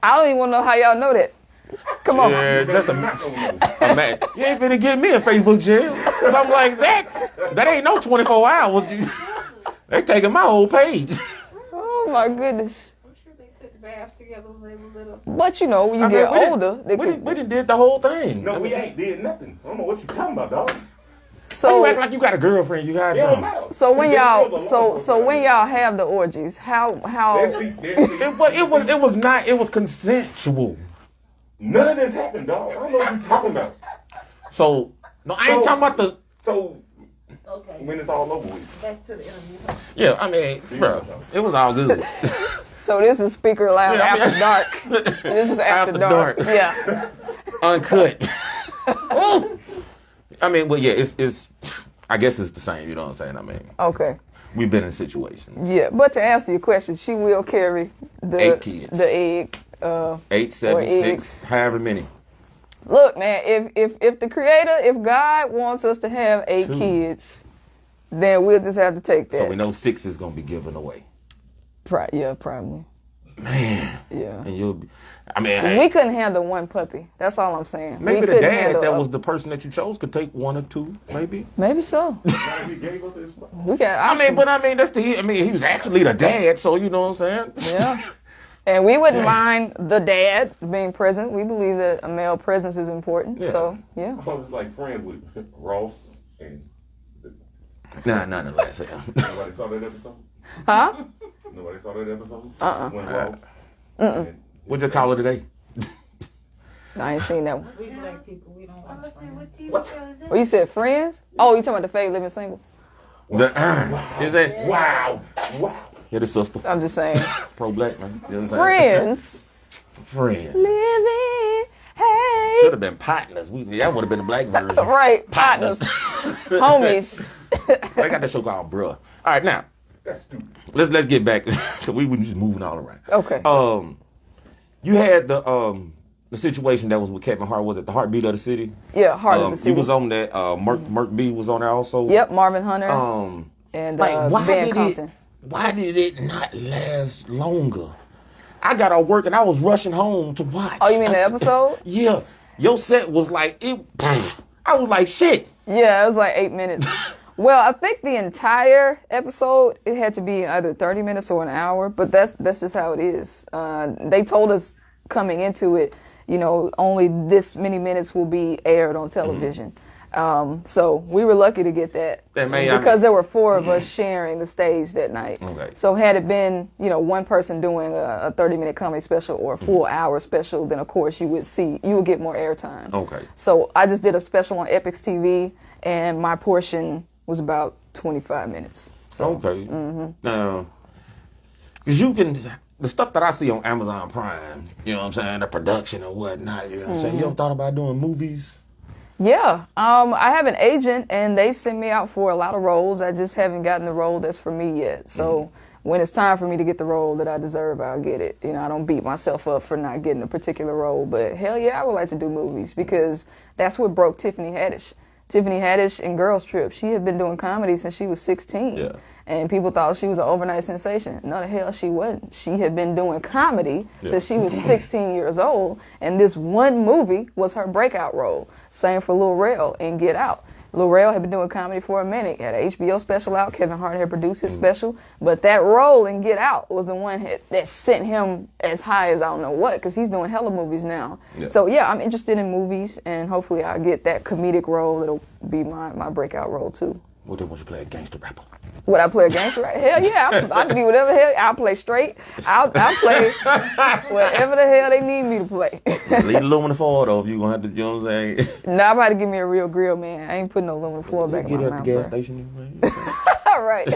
[SPEAKER 1] I don't even want to know how y'all know that. Come on.
[SPEAKER 3] Yeah, just a
[SPEAKER 5] Not gonna know.
[SPEAKER 3] man. You ain't finna get me a Facebook jail. Something like that. That ain't no 24 hours. They taking my whole page.
[SPEAKER 1] Oh my goodness.
[SPEAKER 4] I'm sure they took baths together when they were little.
[SPEAKER 1] But you know, when you
[SPEAKER 3] I mean,
[SPEAKER 1] get
[SPEAKER 3] we done-
[SPEAKER 1] older, they
[SPEAKER 3] we
[SPEAKER 1] could.
[SPEAKER 3] done did the whole thing.
[SPEAKER 5] No, we ain't did nothing. I don't know what you talking about, dog.
[SPEAKER 3] So you act
[SPEAKER 1] So
[SPEAKER 3] like you got a girlfriend. You got
[SPEAKER 5] It don't
[SPEAKER 3] a
[SPEAKER 5] matter.
[SPEAKER 1] so when
[SPEAKER 5] They
[SPEAKER 1] y'all
[SPEAKER 5] live alone,
[SPEAKER 1] so when y'all have the orgies, how
[SPEAKER 5] Let's see, let's see.
[SPEAKER 3] it was consensual.
[SPEAKER 5] None of this happened, dog. I don't know what you talking about.
[SPEAKER 3] So no, I ain't
[SPEAKER 5] So-
[SPEAKER 3] talking about the.
[SPEAKER 5] So
[SPEAKER 4] Okay,
[SPEAKER 5] when it's all over with,
[SPEAKER 4] back to the interview.
[SPEAKER 3] Yeah, I mean, bro, it was all good.
[SPEAKER 1] so this is Speaker Loud
[SPEAKER 3] Yeah, I mean-
[SPEAKER 1] after dark. This is after,
[SPEAKER 3] After
[SPEAKER 1] dark.
[SPEAKER 3] dark.
[SPEAKER 1] Yeah.
[SPEAKER 3] Uncut. I mean, well, yeah, it's. I guess it's the same. You know what I'm saying? I mean,
[SPEAKER 1] Okay.
[SPEAKER 3] we've been in situations.
[SPEAKER 1] Yeah, but to answer your question, she will carry the
[SPEAKER 3] 8 kids.
[SPEAKER 1] the egg.
[SPEAKER 3] 8, 7,
[SPEAKER 1] Or
[SPEAKER 3] 6,
[SPEAKER 1] eggs.
[SPEAKER 3] however many.
[SPEAKER 1] Look, man, if the Creator, if God wants us to have 8
[SPEAKER 3] 2.
[SPEAKER 1] kids, then we'll just have to take that.
[SPEAKER 3] So we know 6 is gonna be given away.
[SPEAKER 1] Yeah, probably.
[SPEAKER 3] Man,
[SPEAKER 1] Yeah.
[SPEAKER 3] and you'll be. I mean, hey,
[SPEAKER 1] We couldn't handle one puppy. That's all I'm saying.
[SPEAKER 3] maybe
[SPEAKER 1] We
[SPEAKER 3] the
[SPEAKER 1] couldn't
[SPEAKER 3] dad
[SPEAKER 1] handle
[SPEAKER 3] that
[SPEAKER 1] a-
[SPEAKER 3] was the person that you chose could take 1 or 2, maybe.
[SPEAKER 1] Maybe so.
[SPEAKER 5] now we gave up this spot.
[SPEAKER 1] We got.
[SPEAKER 3] I mean,
[SPEAKER 1] Options.
[SPEAKER 3] but I mean, he was actually the dad, so you know what I'm saying?
[SPEAKER 1] Yeah. And we wouldn't mind the dad being present. We believe that a male presence is important.
[SPEAKER 3] Yeah.
[SPEAKER 1] So yeah.
[SPEAKER 5] I was like friends with Ross and
[SPEAKER 3] Nah, not unless.
[SPEAKER 5] nobody saw that episode.
[SPEAKER 1] Huh?
[SPEAKER 5] Nobody saw that episode.
[SPEAKER 1] Uh-uh.
[SPEAKER 5] When Ross. And
[SPEAKER 3] What'd you call it today?
[SPEAKER 1] I ain't seen that one.
[SPEAKER 4] We black people, we don't watch Friends.
[SPEAKER 5] what?
[SPEAKER 1] Oh, you said friends? Oh, you talking about the Fade Living Single?
[SPEAKER 3] Is that?
[SPEAKER 5] Wow. Wow.
[SPEAKER 3] Yeah, the sister.
[SPEAKER 1] I'm just saying.
[SPEAKER 3] Pro-black, man. You know what I'm saying?
[SPEAKER 1] Friends.
[SPEAKER 3] Friend.
[SPEAKER 1] Living. Hey.
[SPEAKER 3] Should have been partners. That would have been the black version.
[SPEAKER 1] Right. Partners. Homies.
[SPEAKER 3] They got that show called Bruh. All right, now
[SPEAKER 5] That's stupid.
[SPEAKER 3] let's get back to we were just moving all around.
[SPEAKER 1] Okay.
[SPEAKER 3] You had the situation that was with Kevin Hart. Was it the Heartbeat of the City?
[SPEAKER 1] Yeah, Heart of the
[SPEAKER 3] He
[SPEAKER 1] City.
[SPEAKER 3] was on that. Merc B was on there also.
[SPEAKER 1] Yep, Marvin Hunter and Ben Compton.
[SPEAKER 3] Why did it not last longer? I got off work and I was rushing home to watch.
[SPEAKER 1] Oh, you mean the episode?
[SPEAKER 3] Yeah, your set was like it. I was like shit.
[SPEAKER 1] Yeah, it was like 8 minutes. Well, I think the entire episode, it had to be either 30 minutes or an hour, but that's just how it is. They told us coming into it, you know, only this many minutes will be aired on television. So we were lucky to get that because there were 4 of us sharing the stage that night.
[SPEAKER 3] Okay.
[SPEAKER 1] So had it been, you know, one person doing a 30-minute comedy special or a full hour special, then of course you would get more airtime.
[SPEAKER 3] Okay.
[SPEAKER 1] So I just did a special on Epix TV, and my portion was about 25 minutes. So,
[SPEAKER 3] Okay. Now, because the stuff that I see on Amazon Prime, you know what I'm saying, the production and whatnot, you know what I'm saying, you ever thought about doing movies?
[SPEAKER 1] Yeah, I have an agent, and they send me out for a lot of roles. I just haven't gotten the role that's for me yet. So when it's time for me to get the role that I deserve, I'll get it. You know, I don't beat myself up for not getting a particular role, but hell yeah, I would like to do movies because that's what broke Tiffany Haddish. Tiffany Haddish in Girls Trip, she had been doing comedy since she was 16.
[SPEAKER 3] Yeah.
[SPEAKER 1] And people thought she was an overnight sensation. No, the hell she wasn't. She had been doing comedy since she was 16 years old, and this one movie was her breakout role. Same for Lil Rel in Get Out. Lil Rel had been doing comedy for a minute. Had an HBO special out. Kevin Hart had produced his special. But that role in Get Out was the one that sent him as high as I don't know what, because he's doing hella movies now.
[SPEAKER 3] Yeah.
[SPEAKER 1] So yeah, I'm interested in movies, and hopefully I'll get that comedic role. It'll be my breakout role too.
[SPEAKER 3] What if you play a gangster rapper?
[SPEAKER 1] Would I play a gangster? Right? Hell yeah, I can be whatever the hell. I'll play straight. I'll play whatever the hell they need me to play.
[SPEAKER 3] Leave aluminum foil though, if you're going to have to, you know what I'm saying?
[SPEAKER 1] Now I'm about to give me a real grill, man. I ain't putting no aluminum foil back in
[SPEAKER 3] Get
[SPEAKER 1] my
[SPEAKER 3] at
[SPEAKER 1] mouth.
[SPEAKER 3] the gas
[SPEAKER 1] bro.
[SPEAKER 3] station.
[SPEAKER 1] All right.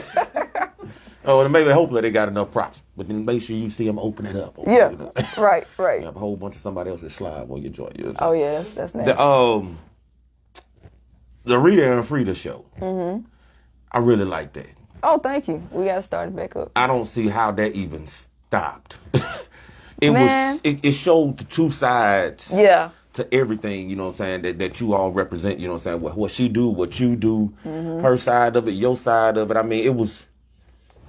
[SPEAKER 3] Oh, and maybe hopefully they got enough props, but then make sure you see them open it up. Or,
[SPEAKER 1] Yeah.
[SPEAKER 3] you know.
[SPEAKER 1] Right.
[SPEAKER 3] You have a whole bunch of somebody else's slide while you join. You know what I'm
[SPEAKER 1] Oh yeah, that's nasty.
[SPEAKER 3] the Rita and Frida show. I really like that.
[SPEAKER 1] Oh, thank you. We got started back up.
[SPEAKER 3] I don't see how that even stopped. It
[SPEAKER 1] Man.
[SPEAKER 3] it showed the two sides
[SPEAKER 1] Yeah.
[SPEAKER 3] to everything, you know what I'm saying, that you all represent, you know what I'm saying, what she do, what you do, her side of it, your side of it. I mean, it was,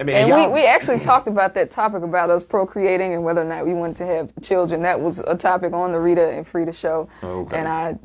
[SPEAKER 1] And
[SPEAKER 3] y'all-
[SPEAKER 1] we actually talked about that topic about us procreating and whether or not we wanted to have children. That was a topic on the Rita and Frida show.
[SPEAKER 3] Okay.
[SPEAKER 1] And I,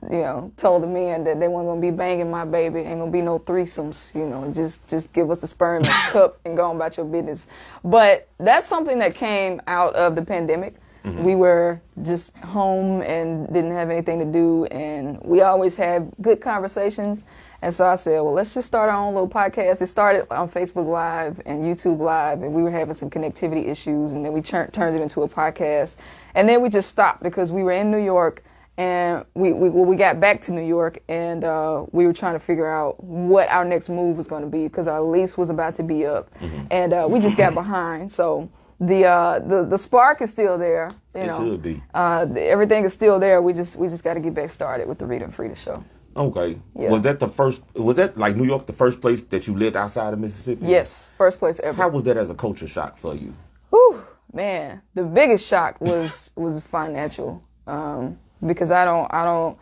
[SPEAKER 1] told the men that they weren't going to be banging my baby. Ain't going to be no threesomes, just give us the sperm and cup and go on about your business. But that's something that came out of the pandemic. We were just home and didn't have anything to do, and we always had good conversations. And so I said, well, let's just start our own little podcast. It started on Facebook Live and YouTube Live, and we were having some connectivity issues, and then we turned it into a podcast. And then we just stopped because we were in New York, and we got back to New York, and we were trying to figure out what our next move was going to be because our lease was about to be up, and we just got behind. So the spark is still there.
[SPEAKER 3] It should be.
[SPEAKER 1] Everything is still there. We just got to get back started with the Rita and Frida show.
[SPEAKER 3] Okay.
[SPEAKER 1] Yeah.
[SPEAKER 3] Was that like New York the first place that you lived outside of Mississippi?
[SPEAKER 1] Yes, first place ever.
[SPEAKER 3] How was that as a culture shock for you?
[SPEAKER 1] Whew, man, the biggest shock was financial, because I don't know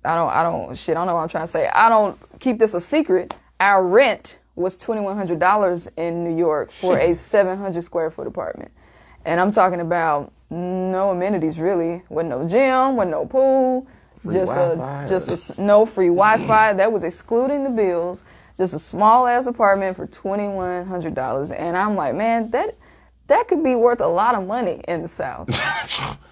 [SPEAKER 1] what I'm trying to say. I don't keep this a secret. Our rent was $2,100 in New York for a 700 square foot apartment. And I'm talking about no amenities really. Wasn't no gym, wasn't no pool,
[SPEAKER 3] Free Wi-Fi.
[SPEAKER 1] no free Wi-Fi. That was excluding the bills. Just a small ass apartment for $2,100. And I'm like, man, that could be worth a lot of money in the South.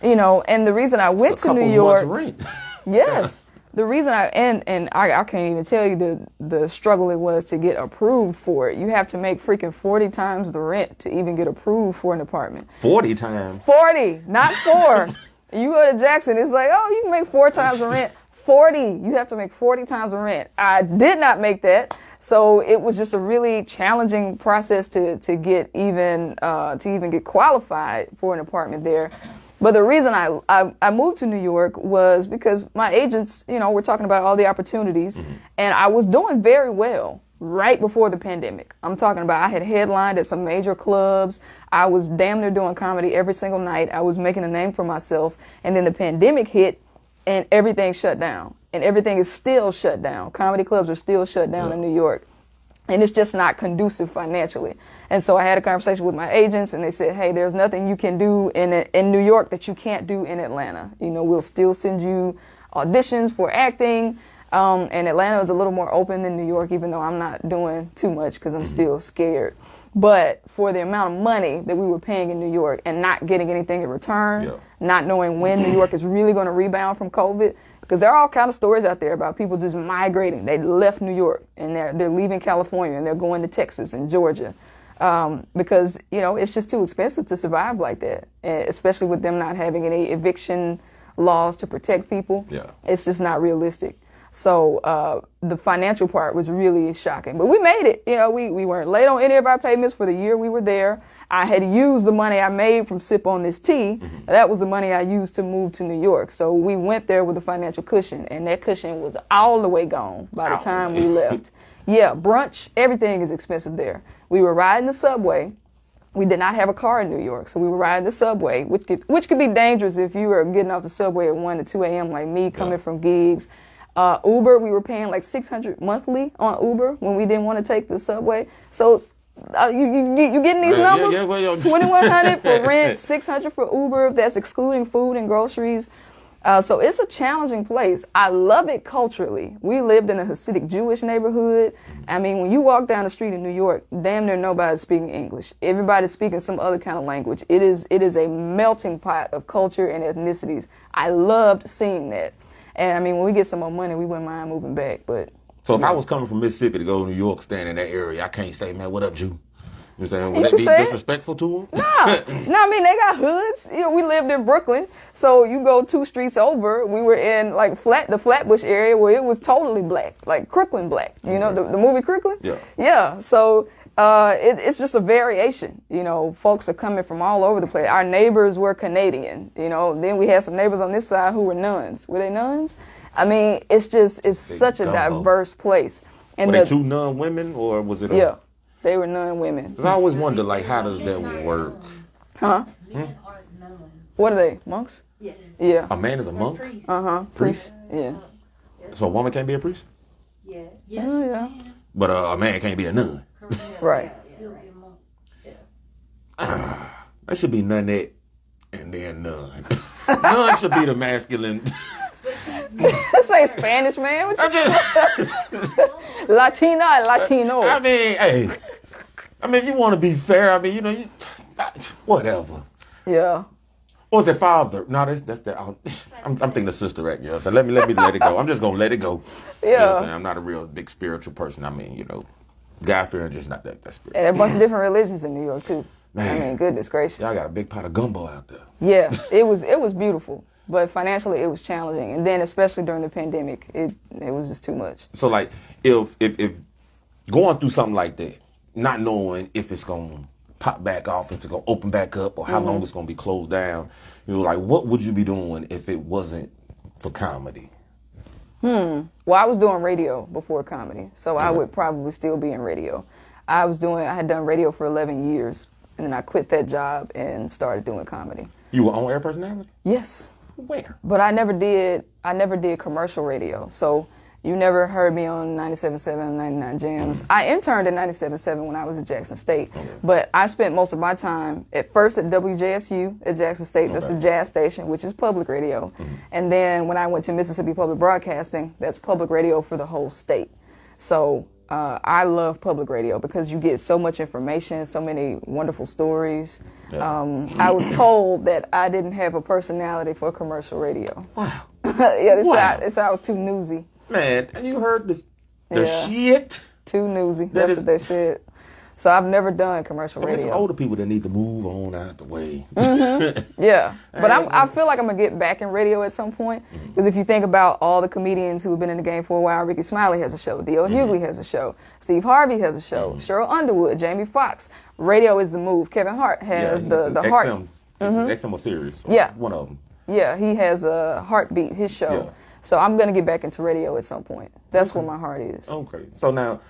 [SPEAKER 1] And the reason I went to New York,
[SPEAKER 3] Rent.
[SPEAKER 1] yes. The reason I can't even tell you the struggle it was to get approved for it. You have to make freaking 40 times the rent to even get approved for an apartment.
[SPEAKER 3] 40 times.
[SPEAKER 1] 40, not 4. You go to Jackson, it's like, oh, you can make 4 times the rent. 40, you have to make 40 times the rent. I did not make that. So it was just a really challenging process to get even get qualified for an apartment there. But the reason I moved to New York was because my agents, were talking about all the opportunities, and I was doing very well right before the pandemic. I'm talking about I had headlined at some major clubs. I was damn near doing comedy every single night. I was making a name for myself. And then the pandemic hit and everything shut down. And everything is still shut down. Comedy clubs are still shut down in New York. And it's just not conducive financially. And so I had a conversation with my agents, and they said, hey, there's nothing you can do in New York that you can't do in Atlanta. We'll still send you auditions for acting. And Atlanta is a little more open than New York, even though I'm not doing too much because I'm still scared. But for the amount of money that we were paying in New York and not getting anything in return, not knowing when New York is really going to rebound from COVID. Because there are all kind of stories out there about people just migrating. They left New York and they're leaving California and they're going to Texas and Georgia. Because, it's just too expensive to survive like that, especially with them not having any eviction laws to protect people.
[SPEAKER 3] Yeah.
[SPEAKER 1] It's just not realistic. So the financial part was really shocking. But we made it. We weren't late on any of our payments for the year we were there. I had used the money I made from Sip on This Tea. That was the money I used to move to New York. So we went there with a financial cushion, and that cushion was all the way gone by the time we left. Yeah, brunch, everything is expensive there. We were riding the subway. We did not have a car in New York, so we were riding the subway, which could be dangerous if you were getting off the subway at 1 to 2 a.m. like me, coming from gigs. Uber, we were paying like $600 monthly on Uber when we didn't want to take the subway. So you getting these numbers?
[SPEAKER 3] Yeah, well,
[SPEAKER 1] $2,100 for rent, $600 for Uber. That's excluding food and groceries. So it's a challenging place. I love it culturally. We lived in a Hasidic Jewish neighborhood. I mean, when you walk down the street in New York, damn near nobody's speaking English. Everybody's speaking some other kind of language. It is a melting pot of culture and ethnicities. I loved seeing that. And I mean, when we get some more money, we wouldn't mind moving back. But
[SPEAKER 3] So if I was coming from Mississippi to go to New York, staying in that area, I can't say, man, what up, Jew? You know what I'm saying? Would
[SPEAKER 1] You
[SPEAKER 3] that
[SPEAKER 1] can
[SPEAKER 3] be
[SPEAKER 1] say it.
[SPEAKER 3] disrespectful to him?
[SPEAKER 1] No, I mean, they got hoods. We lived in Brooklyn. So you go 2 streets over, we were in like the Flatbush area where it was totally black, like Crooklyn black. You know, the movie Crooklyn?
[SPEAKER 3] Yeah.
[SPEAKER 1] Yeah. So it's just a variation. Folks are coming from all over the place. Our neighbors were Canadian. Then we had some neighbors on this side who were nuns. Were they nuns? I mean, it's such a
[SPEAKER 3] gumbo.
[SPEAKER 1] diverse place. And
[SPEAKER 3] Were they 2 non-women, or was it?
[SPEAKER 1] Yeah, they were nun women.
[SPEAKER 3] Because I always wonder, like, how does that work?
[SPEAKER 1] Huh?
[SPEAKER 4] Men aren't none.
[SPEAKER 1] What are they? Monks?
[SPEAKER 4] Yes.
[SPEAKER 1] Yeah.
[SPEAKER 3] A man is a monk,
[SPEAKER 1] Priest. Yeah.
[SPEAKER 3] so a woman can't be a priest,
[SPEAKER 4] Yeah.
[SPEAKER 1] Oh, yeah.
[SPEAKER 3] but a man can't be a nun.
[SPEAKER 1] Right.
[SPEAKER 4] He'll be a monk.
[SPEAKER 3] That should be nunette and then nun. Nun should be the masculine.
[SPEAKER 1] That say Spanish, man. What you Latina and Latino.
[SPEAKER 3] I mean, hey. If you want to be fair, whatever.
[SPEAKER 1] Yeah.
[SPEAKER 3] Or is it father? No, that's that. I'm thinking the sister right now. So let me let it go. I'm just gonna let it go. You know what I'm
[SPEAKER 1] Yeah.
[SPEAKER 3] saying? I'm not a real big spiritual person. God fearing, just not that spiritual.
[SPEAKER 1] And a bunch of different religions in New York too.
[SPEAKER 3] Man.
[SPEAKER 1] I mean, goodness gracious.
[SPEAKER 3] Y'all got a big pot of gumbo out there.
[SPEAKER 1] Yeah, it was beautiful, but financially it was challenging, and then especially during the pandemic, it was just too much.
[SPEAKER 3] So like, if going through something like that, not knowing if it's gonna pop back off, if it's gonna open back up, or how long it's gonna be closed down, like, what would you be doing if it wasn't for comedy?
[SPEAKER 1] Well, I was doing radio before comedy, so I would probably still be in radio. I had done radio for 11 years, and then I quit that job and started doing comedy.
[SPEAKER 3] You were on air personality?
[SPEAKER 1] Yes.
[SPEAKER 3] Where?
[SPEAKER 1] But I never did commercial radio. So you never heard me on 97.7, 99 Jams. I interned at 97.7 when I was at Jackson State. But I spent most of my time at first at WJSU at Jackson State. That's a jazz station, which is public radio. And then when I went to Mississippi Public Broadcasting, that's public radio for the whole state. So I love public radio because you get so much information, so many wonderful stories.
[SPEAKER 3] Yeah.
[SPEAKER 1] I was told that I didn't have a personality for commercial radio.
[SPEAKER 3] Wow.
[SPEAKER 1] Yeah, they
[SPEAKER 3] Wow.
[SPEAKER 1] said I was too newsy.
[SPEAKER 3] Man, and you heard the
[SPEAKER 1] Yeah.
[SPEAKER 3] shit?
[SPEAKER 1] Too newsy.
[SPEAKER 3] That
[SPEAKER 1] That's
[SPEAKER 3] is-
[SPEAKER 1] what they said. So I've never done commercial
[SPEAKER 3] It's
[SPEAKER 1] radio.
[SPEAKER 3] older people that need to move on out the way.
[SPEAKER 1] Yeah, but I feel like I'm gonna get back in radio at some point because if you think about all the comedians who have been in the game for a while, Ricky Smiley has a show, D.L. Hughley has a show, Steve Harvey has a show, Cheryl Underwood, Jamie Foxx. Radio is the move. Kevin Hart has the Heart.
[SPEAKER 3] XM, XM was serious.
[SPEAKER 1] Yeah.
[SPEAKER 3] One of them.
[SPEAKER 1] Yeah, he has a Heartbeat, his show.
[SPEAKER 3] Yeah.
[SPEAKER 1] So I'm gonna get back into radio at some point. That's where my heart is.
[SPEAKER 3] Okay. So now,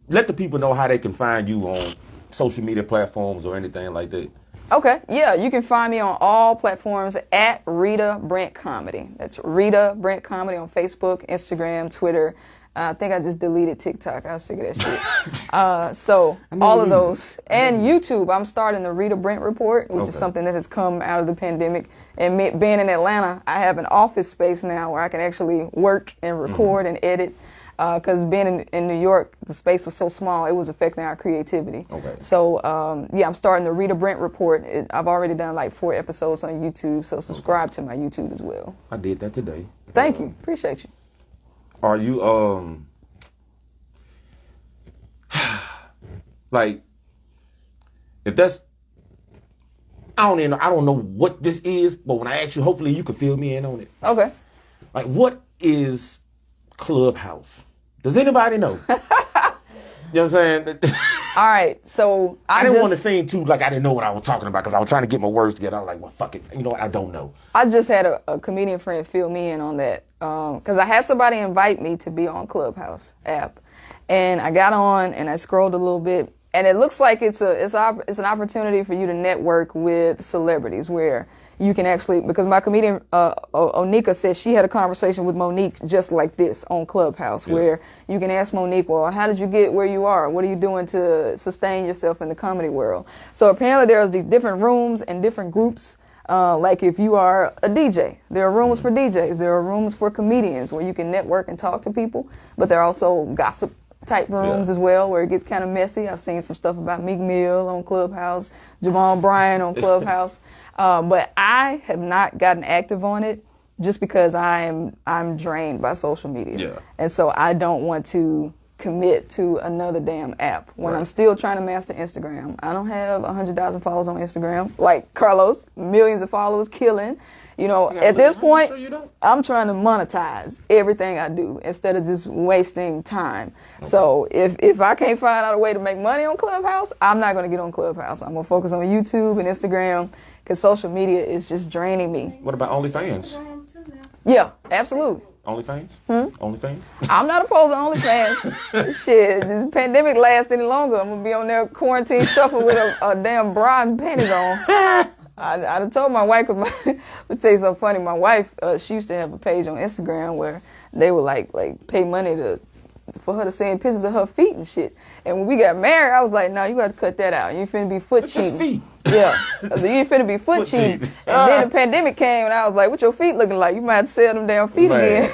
[SPEAKER 3] let the people know how they can find you on social media platforms or anything like that.
[SPEAKER 1] Okay, yeah, you can find me on all platforms at Rita Brent Comedy. That's Rita Brent Comedy on Facebook, Instagram, Twitter. I think I just deleted TikTok. I was sick of that shit. So all of those. And YouTube, I'm starting the Rita Brent Report, which is
[SPEAKER 3] Okay.
[SPEAKER 1] something that has come out of the pandemic. And being in Atlanta, I have an office space now where I can actually work and record and edit. because being in New York, the space was so small, it was affecting our creativity.
[SPEAKER 3] Okay.
[SPEAKER 1] So, I'm starting the Rita Brent Report. I've already done like 4 episodes on YouTube, so subscribe to my YouTube as well.
[SPEAKER 3] I did that today.
[SPEAKER 1] Thank you. Appreciate you.
[SPEAKER 3] Are you like, if that's, I don't know what this is, but when I ask you, hopefully you can fill me in on it.
[SPEAKER 1] Okay.
[SPEAKER 3] Like, what is Clubhouse? Does anybody know? You know what I'm saying?
[SPEAKER 1] All right. So
[SPEAKER 3] I didn't want to seem too like I didn't know what I was talking about because I was trying to get my words together. I was like, well, fuck it. You know what? I don't know.
[SPEAKER 1] I just had a comedian friend fill me in on that because I had somebody invite me to be on Clubhouse app, and I got on and I scrolled a little bit, and it looks like it's an opportunity for you to network with celebrities where you can actually, because my comedian Onika said she had a conversation with Monique just like this on Clubhouse, where you can ask Monique, well, how did you get where you are? What are you doing to sustain yourself in the comedy world? So apparently there's these different rooms and different groups. Like if you are a DJ, there are rooms for DJs. There are rooms for comedians where you can network and talk to people. But there are also gossip type rooms as well where it gets kind of messy. I've seen some stuff about Meek Mill on Clubhouse, Jamal Bryant on Clubhouse. But I have not gotten active on it just because I'm drained by social media.
[SPEAKER 3] Yeah.
[SPEAKER 1] And so I don't want to commit to another damn app when I'm still trying to master Instagram. I don't have 100,000 followers on Instagram like Carlos, millions of followers, killing. You know, at this point, I'm trying to monetize everything I do instead of just wasting time. Okay. So if I can't find out a way to make money on Clubhouse, I'm not going to get on Clubhouse. I'm going to focus on YouTube and Instagram because social media is just draining me.
[SPEAKER 3] What about OnlyFans?
[SPEAKER 1] Yeah, absolutely.
[SPEAKER 3] OnlyFans? OnlyFans?
[SPEAKER 1] I'm not opposed to OnlyFans. Shit, this pandemic lasts any longer, I'm going to be on there quarantine shuffle with a damn bra and panties on. I done told my wife, let me tell you something funny. My wife, she used to have a page on Instagram where they would like pay money for her to send pictures of her feet and shit. And when we got married, I was like, no, you got to cut that out. You finna be foot cheating.
[SPEAKER 3] Just feet.
[SPEAKER 1] Yeah. I said, you ain't finna be foot cheating. And then the pandemic came and I was like, what your feet looking like? You might have to sell them damn feet again.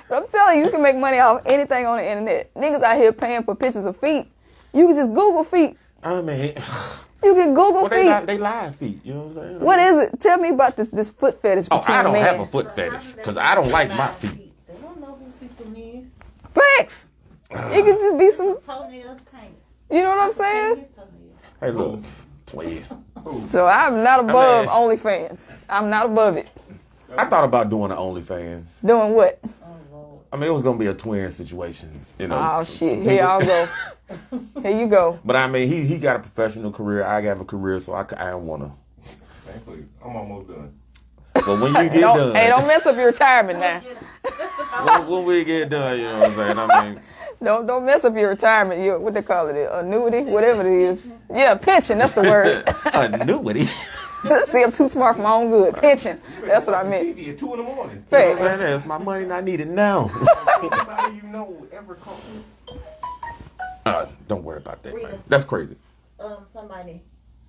[SPEAKER 1] But I'm telling you, you can make money off anything on the internet. Niggas out here paying for pictures of feet. You can just Google feet.
[SPEAKER 3] I mean,
[SPEAKER 1] you can Google feet.
[SPEAKER 3] They live feet. You know what I'm saying?
[SPEAKER 1] What is it? Tell me about this foot fetish between
[SPEAKER 3] I don't
[SPEAKER 1] men.
[SPEAKER 3] have a foot fetish because I don't like my feet.
[SPEAKER 4] They don't know who people is.
[SPEAKER 1] Facts. It could just be some.
[SPEAKER 4] Toenails paint.
[SPEAKER 1] You know what I'm saying?
[SPEAKER 3] Hey, look, please.
[SPEAKER 1] So I'm not above OnlyFans. I'm not above it.
[SPEAKER 3] I thought about doing the OnlyFans.
[SPEAKER 1] Doing what?
[SPEAKER 3] I mean, it was gonna be a twin situation, you know.
[SPEAKER 1] Oh shit! Here y'all go. Here you go.
[SPEAKER 3] But I mean, he got a professional career. I have a career, so I don't wanna.
[SPEAKER 5] Thankfully, I'm almost done.
[SPEAKER 3] But when you get done,
[SPEAKER 1] don't mess up your retirement now.
[SPEAKER 3] when we get done, you know what I'm saying. I mean,
[SPEAKER 1] don't mess up your retirement. Your what they call it, annuity, whatever it is. Yeah, pension. That's the word.
[SPEAKER 3] annuity.
[SPEAKER 1] See, I'm too smart for my own good. Pension. That's what I meant.
[SPEAKER 5] TV at 2 in the morning.
[SPEAKER 1] Facts.
[SPEAKER 3] Man, that's my money, and I need it now.
[SPEAKER 5] Anybody you know ever call this?
[SPEAKER 3] Don't worry about that, man. That's crazy.
[SPEAKER 4] Somebody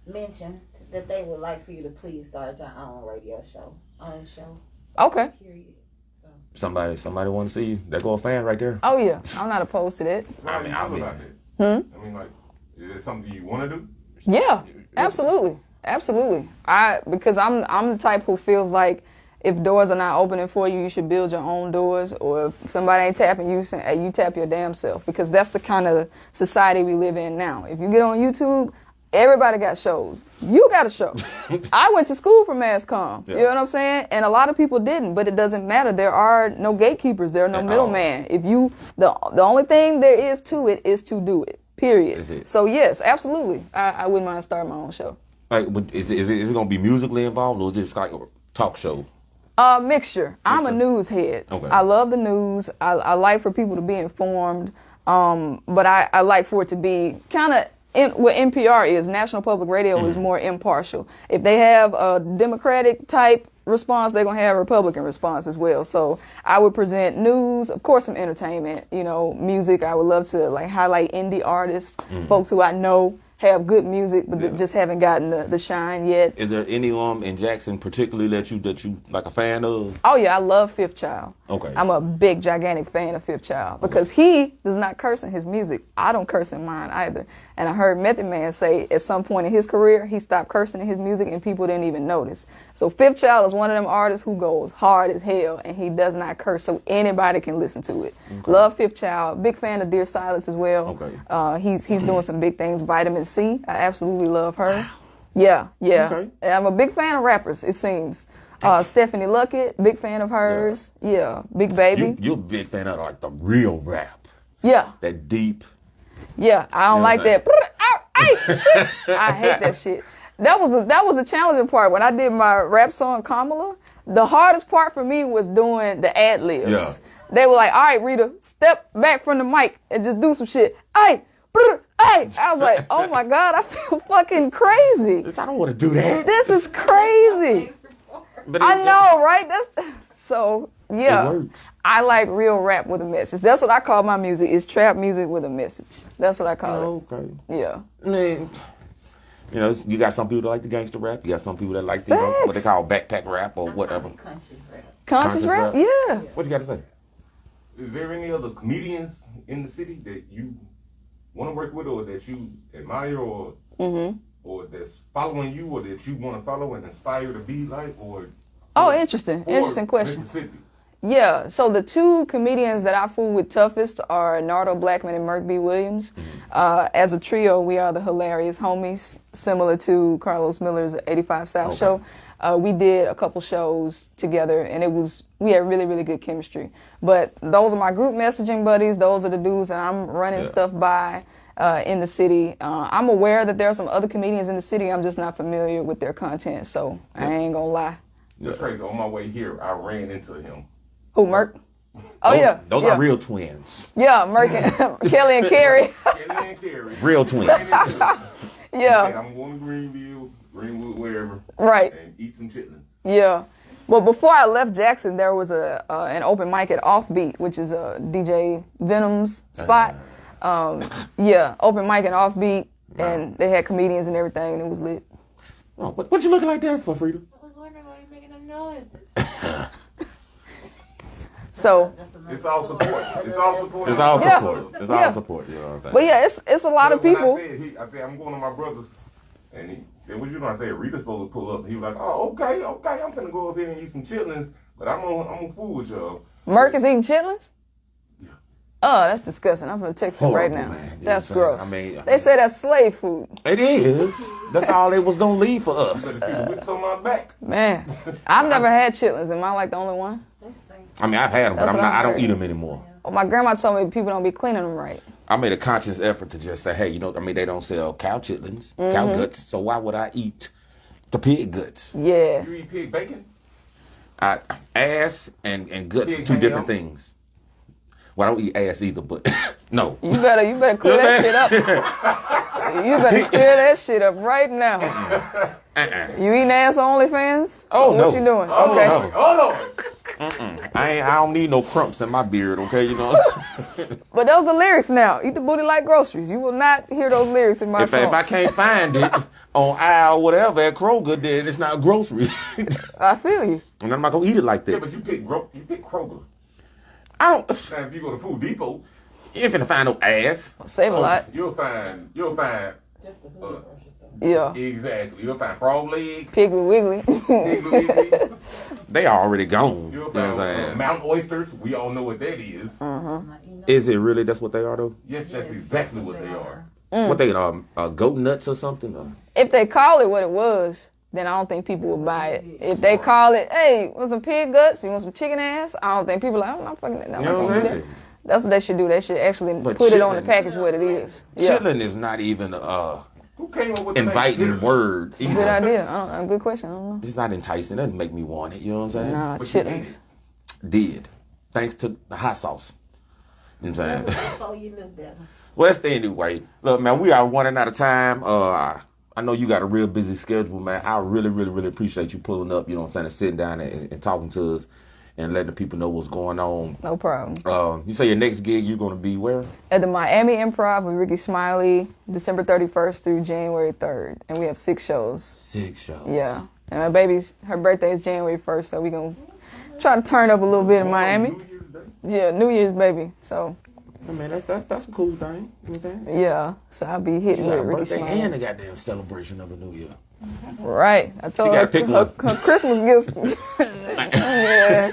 [SPEAKER 4] mentioned that they would like for you to please start your own radio show. On show.
[SPEAKER 1] Okay.
[SPEAKER 4] Period. So.
[SPEAKER 3] Somebody want to see you. There go a fan right there.
[SPEAKER 1] Oh yeah, I'm not opposed to that.
[SPEAKER 3] I mean,
[SPEAKER 5] How
[SPEAKER 3] I'll
[SPEAKER 5] do
[SPEAKER 3] be.
[SPEAKER 5] you feel about that? I mean, like, is it something you want to do?
[SPEAKER 1] Yeah, absolutely. Absolutely. Because I'm the type who feels like if doors are not opening for you, you should build your own doors. Or if somebody ain't tapping you, say, hey, you tap your damn self. Because that's the kind of society we live in now. If you get on YouTube, everybody got shows. You got a show. I went to school for mass comm.
[SPEAKER 3] Yeah.
[SPEAKER 1] You know what I'm saying? And a lot of people didn't, but it doesn't matter. There are no gatekeepers. There are no
[SPEAKER 3] At
[SPEAKER 1] middleman. If you, the only thing there is to it is to do it. Period.
[SPEAKER 3] Is it?
[SPEAKER 1] So yes, absolutely. I wouldn't mind starting my own show.
[SPEAKER 3] Like, is it gonna be musically involved, or is it like a talk show?
[SPEAKER 1] Mixture. I'm a news head.
[SPEAKER 3] Okay.
[SPEAKER 1] I love the news. I like for people to be informed. But I like for it to be kind of what NPR is. National Public Radio is more impartial. If they have a Democratic type response, they're going to have a Republican response as well. So I would present news, of course, some entertainment, music. I would love to like highlight indie artists, folks who I know have good music, but that just haven't gotten the shine yet.
[SPEAKER 3] Is there any in Jackson particularly that you like a fan of?
[SPEAKER 1] Oh yeah, I love Fifth Child.
[SPEAKER 3] Okay.
[SPEAKER 1] I'm a big, gigantic fan of Fifth Child because he does not curse in his music. I don't curse in mine either. And I heard Method Man say at some point in his career, he stopped cursing in his music and people didn't even notice. So Fifth Child is one of them artists who goes hard as hell and he does not curse so anybody can listen to it.
[SPEAKER 3] Okay.
[SPEAKER 1] Love Fifth Child. Big fan of Dear Silence as well.
[SPEAKER 3] Okay.
[SPEAKER 1] He's doing some big things. Vitamin C. I absolutely love her. Yeah.
[SPEAKER 3] Okay.
[SPEAKER 1] And I'm a big fan of rappers, it seems. Stephanie Luckett, big fan of hers. Yeah. Big Baby.
[SPEAKER 3] You're a big fan of like the real rap.
[SPEAKER 1] Yeah.
[SPEAKER 3] That deep.
[SPEAKER 1] Yeah. I don't
[SPEAKER 3] You know
[SPEAKER 1] like
[SPEAKER 3] what I'm
[SPEAKER 1] that. Shit. I hate that shit. That was the challenging part. When I did my rap song Kamala, the hardest part for me was doing the ad libs.
[SPEAKER 3] Yeah.
[SPEAKER 1] They were like, all right, Rita, step back from the mic and just do some shit. Hey. I was like, oh my God, I feel fucking crazy.
[SPEAKER 3] I don't want to do that.
[SPEAKER 1] This is crazy.
[SPEAKER 3] But
[SPEAKER 1] I know, right? That's so. Yeah,
[SPEAKER 3] It works.
[SPEAKER 1] I like real rap with a message. That's what I call my music. It's trap music with a message. That's what I call
[SPEAKER 3] Okay.
[SPEAKER 1] it. Yeah.
[SPEAKER 3] Man, you got some people that like the gangster rap. You got some people that like the what they call backpack rap or whatever.
[SPEAKER 4] Country rap.
[SPEAKER 1] Conscious
[SPEAKER 3] Conscious
[SPEAKER 1] rap?
[SPEAKER 3] rap?
[SPEAKER 1] Yeah.
[SPEAKER 3] What you got to say?
[SPEAKER 5] Is there any other comedians in the city that you want to work with, or that you admire, or that's following you, or that you want to follow and aspire to be like, or?
[SPEAKER 1] Oh, interesting.
[SPEAKER 5] or
[SPEAKER 1] Interesting question.
[SPEAKER 5] Mississippi?
[SPEAKER 1] Yeah, so the two comedians that I fool with toughest are Nardo Blackman and Merk B. Williams. As a trio, we are the hilarious homies, similar to Carlos Miller's 85 South show. We did a couple shows together, and we had really, really good chemistry. But those are my group messaging buddies. Those are the dudes that I'm running stuff by in the city. I'm aware that there are some other comedians in the city. I'm just not familiar with their content, so I ain't gonna lie.
[SPEAKER 5] That's crazy. On my way here, I ran into him.
[SPEAKER 1] Who, Merk? Oh, yeah.
[SPEAKER 3] Those
[SPEAKER 1] yeah.
[SPEAKER 3] are real twins.
[SPEAKER 1] Yeah, Merk and Kelly and Carrie.
[SPEAKER 5] Kelly and Carrie.
[SPEAKER 3] Real twins.
[SPEAKER 1] Yeah,
[SPEAKER 5] I'm going to Greenville, Greenwood, wherever,
[SPEAKER 1] right.
[SPEAKER 5] and eat some chitlins.
[SPEAKER 1] Yeah. Well, before I left Jackson, there was an open mic at Offbeat, which is a DJ Venom's spot. Yeah, open mic at Offbeat, and they had comedians and everything, and it was lit.
[SPEAKER 3] Oh, what you looking like that for, Frida?
[SPEAKER 6] I was wondering why you're making a noise.
[SPEAKER 1] So,
[SPEAKER 5] It's all support. It's all support.
[SPEAKER 3] It's all
[SPEAKER 1] Yeah.
[SPEAKER 3] support. It's
[SPEAKER 1] Yeah.
[SPEAKER 3] all support. You know what I'm saying?
[SPEAKER 1] but yeah, it's a lot of
[SPEAKER 5] When
[SPEAKER 1] people.
[SPEAKER 5] I said I'm going to my brother's, and he said, "What you know?" I said, "Rita's supposed to pull up." He was like, "Oh, okay. I'm gonna go up here and eat some chitlins, but I'm gonna fool with y'all."
[SPEAKER 1] Merk is eating chitlins? Oh, that's disgusting. I'm gonna text him
[SPEAKER 3] Horrible,
[SPEAKER 1] right now.
[SPEAKER 3] man. You
[SPEAKER 1] That's
[SPEAKER 3] know what I'm
[SPEAKER 1] gross.
[SPEAKER 3] saying? I mean-
[SPEAKER 1] They say that's slave food.
[SPEAKER 3] It is. That's all they was gonna leave for us.
[SPEAKER 5] Better feel the whips on my back.
[SPEAKER 1] Man, I've never had chitlins. Am I like the only one?
[SPEAKER 3] I mean, I've had them, but
[SPEAKER 1] That's what
[SPEAKER 3] I
[SPEAKER 1] I've
[SPEAKER 3] don't
[SPEAKER 1] heard.
[SPEAKER 3] eat them anymore.
[SPEAKER 1] Oh, my grandma told me people don't be cleaning them right.
[SPEAKER 3] I made a conscious effort to just say, hey, they don't sell cow chitlins, cow guts, so why would I eat the pig guts?
[SPEAKER 1] Yeah.
[SPEAKER 5] You eat pig bacon?
[SPEAKER 3] Ass and guts are
[SPEAKER 5] Pig
[SPEAKER 3] two
[SPEAKER 5] ham?
[SPEAKER 3] different things. Well, I don't eat ass either, but no.
[SPEAKER 1] You better clear that shit up. You better clear that shit up right now. You eating ass on OnlyFans?
[SPEAKER 3] Oh,
[SPEAKER 1] Or
[SPEAKER 3] no.
[SPEAKER 1] What you doing?
[SPEAKER 3] Oh,
[SPEAKER 1] Okay.
[SPEAKER 3] no.
[SPEAKER 5] Oh Lord!
[SPEAKER 3] I don't need no crumps in my beard, okay? You know.
[SPEAKER 1] But those are lyrics now. Eat the booty like groceries. You will not hear those lyrics in my
[SPEAKER 3] if
[SPEAKER 1] song.
[SPEAKER 3] I can't find it on aisle whatever at Kroger, then it's not grocery.
[SPEAKER 1] I feel you.
[SPEAKER 3] And I'm not gonna eat it like
[SPEAKER 5] Yeah,
[SPEAKER 3] that.
[SPEAKER 5] but you pick Kroger.
[SPEAKER 3] I don't.
[SPEAKER 5] Now, if you go to Food Depot,
[SPEAKER 3] You ain't finna find no ass.
[SPEAKER 1] Save a lot.
[SPEAKER 5] you'll find
[SPEAKER 4] Just the hood grocery store.
[SPEAKER 1] Yeah.
[SPEAKER 5] exactly. You'll find frog legs,
[SPEAKER 1] Piggly Wiggly.
[SPEAKER 5] pig leg,
[SPEAKER 3] They already gone. You
[SPEAKER 5] you'll
[SPEAKER 3] know what I'm
[SPEAKER 5] find
[SPEAKER 3] saying?
[SPEAKER 5] mountain oysters. We all know what that is.
[SPEAKER 3] Is it really? That's what they are, though.
[SPEAKER 5] Yes, that's exactly what they are.
[SPEAKER 3] What they goat nuts or something?
[SPEAKER 1] If they call it what it was, then I don't think people will buy it. If they call it, hey, want some pig guts? You want some chicken ass? I don't think people are like, I'm not fucking that. I'm
[SPEAKER 3] You
[SPEAKER 1] not
[SPEAKER 3] know what
[SPEAKER 1] gonna
[SPEAKER 3] I'm
[SPEAKER 1] do
[SPEAKER 3] saying?
[SPEAKER 1] that. That's what they should do. They should actually
[SPEAKER 3] But
[SPEAKER 1] put it on the
[SPEAKER 3] chitlin-
[SPEAKER 1] package what it is. Yeah.
[SPEAKER 3] Chitlin is not even
[SPEAKER 5] Who came up with the name
[SPEAKER 3] inviting
[SPEAKER 5] chitlin?
[SPEAKER 3] word
[SPEAKER 1] Good
[SPEAKER 3] either.
[SPEAKER 1] idea. I don't, good question. I don't know.
[SPEAKER 3] It's not enticing. It doesn't make me want it. You know what I'm saying?
[SPEAKER 1] Nah,
[SPEAKER 5] But you ate
[SPEAKER 1] chitlins.
[SPEAKER 5] it.
[SPEAKER 3] Did. Thanks to the hot sauce. You know what I'm saying?
[SPEAKER 4] Before you knew better.
[SPEAKER 3] Well, that's the anyway. Look, man, we are running out of time. I know you got a real busy schedule, man. I really, really, really appreciate you pulling up, you know what I'm saying, and sitting down and talking to us. and letting the people know what's going on.
[SPEAKER 1] No problem.
[SPEAKER 3] You say your next gig you're going to be where?
[SPEAKER 1] At the Miami Improv with Ricky Smiley, December 31st through January 3rd. And we have 6 shows.
[SPEAKER 3] 6 shows.
[SPEAKER 1] Yeah. And my baby's, her birthday is January 1st, so we're going to try to turn up a little bit in Miami.
[SPEAKER 5] New Year's Day?
[SPEAKER 1] Yeah, New Year's baby. So,
[SPEAKER 3] I mean, that's a cool thing. You know what I'm saying?
[SPEAKER 1] yeah. So I'll be hitting
[SPEAKER 3] You got
[SPEAKER 1] with
[SPEAKER 3] a
[SPEAKER 1] Ricky
[SPEAKER 3] birthday
[SPEAKER 1] Smiley.
[SPEAKER 3] and a goddamn celebration of a new year.
[SPEAKER 1] Right. I told
[SPEAKER 3] You
[SPEAKER 1] her
[SPEAKER 3] gotta pick
[SPEAKER 1] her,
[SPEAKER 3] one.
[SPEAKER 1] her Christmas gifts. Yeah.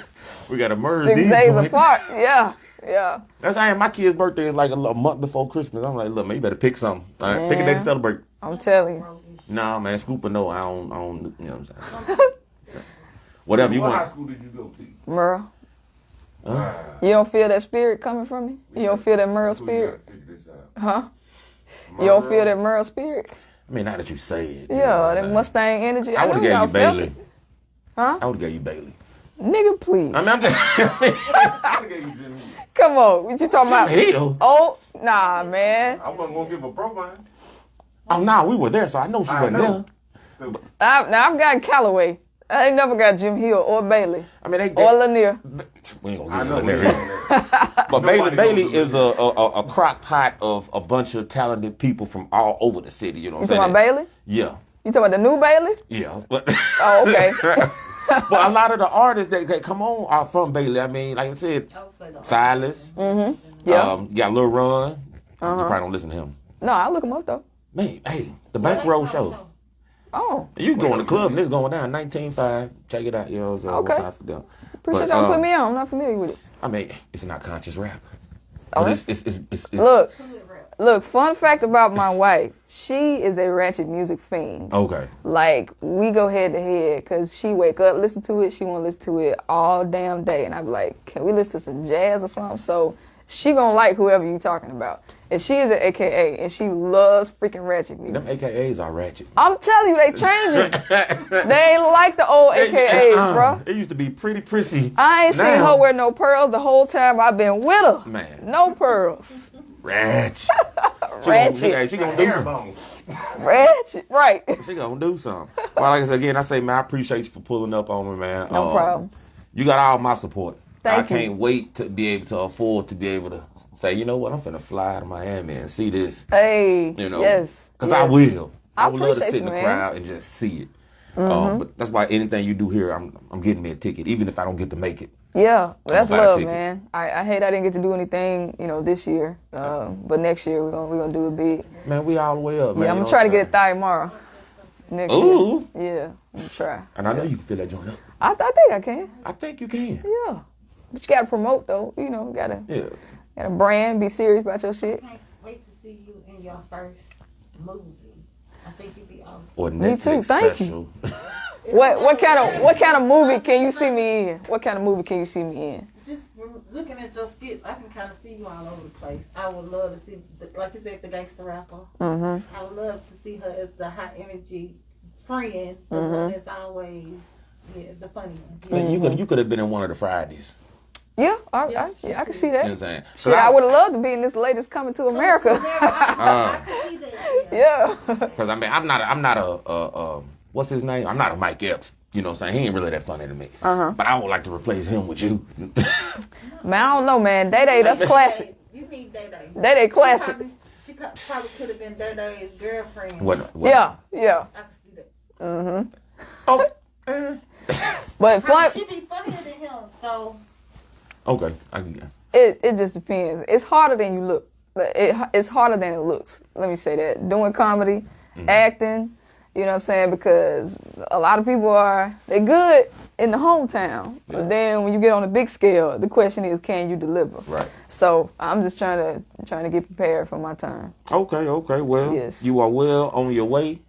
[SPEAKER 3] We got to merge
[SPEAKER 1] 6
[SPEAKER 3] these
[SPEAKER 1] days
[SPEAKER 3] joints.
[SPEAKER 1] apart. Yeah. Yeah.
[SPEAKER 3] That's how my kid's birthday is like a month before Christmas. I'm like, look, man, you better pick something. All right, pick a day to
[SPEAKER 1] Yeah.
[SPEAKER 3] celebrate.
[SPEAKER 1] I'm telling you.
[SPEAKER 3] Nah, man, Scooper, no, I don't, you know what I'm saying? Whatever you
[SPEAKER 5] What high
[SPEAKER 3] want.
[SPEAKER 5] school did you go to?
[SPEAKER 1] Merle,
[SPEAKER 5] Wow.
[SPEAKER 1] you don't feel that spirit coming from me? You don't feel that Merle
[SPEAKER 5] That's what you
[SPEAKER 1] spirit?
[SPEAKER 5] gotta figure this out.
[SPEAKER 1] Huh? You don't feel that Merle spirit?
[SPEAKER 3] I mean, now that you say it.
[SPEAKER 1] Yeah, that Mustang energy.
[SPEAKER 3] I would have
[SPEAKER 1] know
[SPEAKER 3] gave
[SPEAKER 1] y'all
[SPEAKER 3] you
[SPEAKER 1] felt
[SPEAKER 3] Bailey.
[SPEAKER 1] it. Huh?
[SPEAKER 3] I would have gave you Bailey.
[SPEAKER 1] Nigga, please.
[SPEAKER 3] I mean, I'm just
[SPEAKER 5] I gave you Jimmy Hill.
[SPEAKER 1] Come on. What you talking about?
[SPEAKER 3] Hill.
[SPEAKER 1] Oh, nah, man.
[SPEAKER 5] I wasn't gonna give a profile.
[SPEAKER 3] Oh, nah, we were there, so I know she
[SPEAKER 5] I
[SPEAKER 3] wasn't
[SPEAKER 5] know.
[SPEAKER 3] there.
[SPEAKER 1] I've got Callaway. I ain't never got Jim Hill or Bailey
[SPEAKER 3] I mean,
[SPEAKER 1] or Lanier.
[SPEAKER 3] we ain't
[SPEAKER 5] I
[SPEAKER 3] gonna
[SPEAKER 5] know
[SPEAKER 3] get
[SPEAKER 5] we
[SPEAKER 3] in
[SPEAKER 5] on
[SPEAKER 3] there.
[SPEAKER 5] that.
[SPEAKER 3] But
[SPEAKER 5] Nobody
[SPEAKER 3] Bailey
[SPEAKER 5] gonna do
[SPEAKER 3] is
[SPEAKER 5] that.
[SPEAKER 3] a crock pot of a bunch of talented people from all over the city. You know
[SPEAKER 1] You
[SPEAKER 3] what I'm
[SPEAKER 1] talking
[SPEAKER 3] saying?
[SPEAKER 1] about Bailey?
[SPEAKER 3] Yeah,
[SPEAKER 1] You talking about the new Bailey?
[SPEAKER 3] yeah. But,
[SPEAKER 1] Oh, okay.
[SPEAKER 3] but a lot of the artists that come on are from Bailey. I mean, like I said, Silas.
[SPEAKER 1] Yeah.
[SPEAKER 3] You got Lil Ron. You probably don't listen to him.
[SPEAKER 1] No, I'll look him up, though.
[SPEAKER 3] Man, hey, the Bankroll Show.
[SPEAKER 1] Oh,
[SPEAKER 3] You can go in the club and it's going down 19.5. Check it out, yo. So
[SPEAKER 1] Okay.
[SPEAKER 3] one time for them.
[SPEAKER 1] appreciate
[SPEAKER 3] But,
[SPEAKER 1] y'all putting me on. I'm not familiar with it.
[SPEAKER 3] I mean, it's not conscious rap.
[SPEAKER 1] Oh,
[SPEAKER 3] But it's
[SPEAKER 1] Look, fun fact about my wife. She is a ratchet music fiend.
[SPEAKER 3] okay.
[SPEAKER 1] Like, we go head to head because she wake up, listen to it. She want to listen to it all damn day. And I be like, can we listen to some jazz or something? So she gonna like whoever you talking about. If she is an AKA and she loves freaking ratchet music.
[SPEAKER 3] Them AKAs are ratchet.
[SPEAKER 1] I'm telling you, they changing. They ain't like the old AKAs, bro.
[SPEAKER 3] It used to be pretty prissy.
[SPEAKER 1] I ain't seen
[SPEAKER 3] Now-
[SPEAKER 1] her wear no pearls the whole time I've been with her.
[SPEAKER 3] Man.
[SPEAKER 1] No pearls.
[SPEAKER 3] Ratchet.
[SPEAKER 1] Ratchet.
[SPEAKER 3] She gonna do
[SPEAKER 5] Hair
[SPEAKER 3] something.
[SPEAKER 5] bones.
[SPEAKER 1] Ratchet. Right.
[SPEAKER 3] She gonna do something. Well, like I said again, I say, man, I appreciate you for pulling up on me, man.
[SPEAKER 1] No problem.
[SPEAKER 3] You got all my support.
[SPEAKER 1] Thank
[SPEAKER 3] I
[SPEAKER 1] you.
[SPEAKER 3] can't wait to be able to afford to be able to say, you know what, I'm finna fly to Miami and see this.
[SPEAKER 1] Hey.
[SPEAKER 3] You know,
[SPEAKER 1] Yes.
[SPEAKER 3] because
[SPEAKER 1] yes.
[SPEAKER 3] I will.
[SPEAKER 1] I
[SPEAKER 3] I would love to
[SPEAKER 1] appreciate
[SPEAKER 3] sit in the
[SPEAKER 1] you, man. Mm-hmm.
[SPEAKER 3] crowd and just see it. But that's why anything you do here, I'm getting me a ticket, even if I don't get to make it.
[SPEAKER 1] Yeah, but that's
[SPEAKER 3] buy a
[SPEAKER 1] love,
[SPEAKER 3] ticket.
[SPEAKER 1] man. I hate I didn't get to do anything, this year. But next year we're gonna do it big.
[SPEAKER 3] Man, we all the way up, man.
[SPEAKER 1] Yeah, I'm
[SPEAKER 3] you
[SPEAKER 1] gonna
[SPEAKER 3] know
[SPEAKER 1] try to
[SPEAKER 3] what
[SPEAKER 1] get a thigh tomorrow. Next
[SPEAKER 3] Ooh.
[SPEAKER 1] year. Yeah, I'm gonna try.
[SPEAKER 3] And I know you can fill that joint up.
[SPEAKER 1] I think I can.
[SPEAKER 3] I think you can.
[SPEAKER 1] Yeah, but you gotta promote though.
[SPEAKER 3] Yeah.
[SPEAKER 1] Gotta brand, be serious about your shit.
[SPEAKER 4] Can't wait to see you in your first movie. I think you'd be awesome.
[SPEAKER 3] Or
[SPEAKER 1] Me
[SPEAKER 3] Netflix
[SPEAKER 1] too, thank
[SPEAKER 3] special.
[SPEAKER 1] What kind of movie can you see me in? What kind of movie can you see me in?
[SPEAKER 4] Just looking at your skits, I can kind of see you all over the place. I would love to see, like you said, the gangster rapper.
[SPEAKER 1] Mm-hmm.
[SPEAKER 4] I would love to see her as the high energy friend, the
[SPEAKER 1] Mm-hmm.
[SPEAKER 4] one that's always, the funny one.
[SPEAKER 3] Man, you could have been in one of the Fridays.
[SPEAKER 1] Yeah, I can see
[SPEAKER 3] You know what I'm
[SPEAKER 1] that.
[SPEAKER 3] saying?
[SPEAKER 1] Shit, I would have loved to be in this latest Coming to America.
[SPEAKER 4] I can see that.
[SPEAKER 1] Yeah.
[SPEAKER 3] Because I mean, I'm not a what's his name? I'm not a Mike Epps. You know what I'm saying? He ain't really that funny to me. But I would like to replace him with you.
[SPEAKER 1] Man, I don't know, man. Day Day, that's classic.
[SPEAKER 4] You need Day Day.
[SPEAKER 1] Day Day classic.
[SPEAKER 4] She probably could have been Day Day's girlfriend.
[SPEAKER 3] What?
[SPEAKER 1] Yeah.
[SPEAKER 4] I can see that.
[SPEAKER 3] Oh,
[SPEAKER 1] But fun,
[SPEAKER 4] She be funnier than him, so
[SPEAKER 3] okay. I can.
[SPEAKER 1] it just depends. It's harder than you look. It's harder than it looks. Let me say that. Doing comedy, acting, you know what I'm saying? Because a lot of people they good in the hometown. But then when you get on a big scale, the question is, can you deliver?
[SPEAKER 3] Right.
[SPEAKER 1] So I'm just trying to get prepared for my time.
[SPEAKER 3] Okay. Well,
[SPEAKER 1] Yes.
[SPEAKER 3] you are well on your way.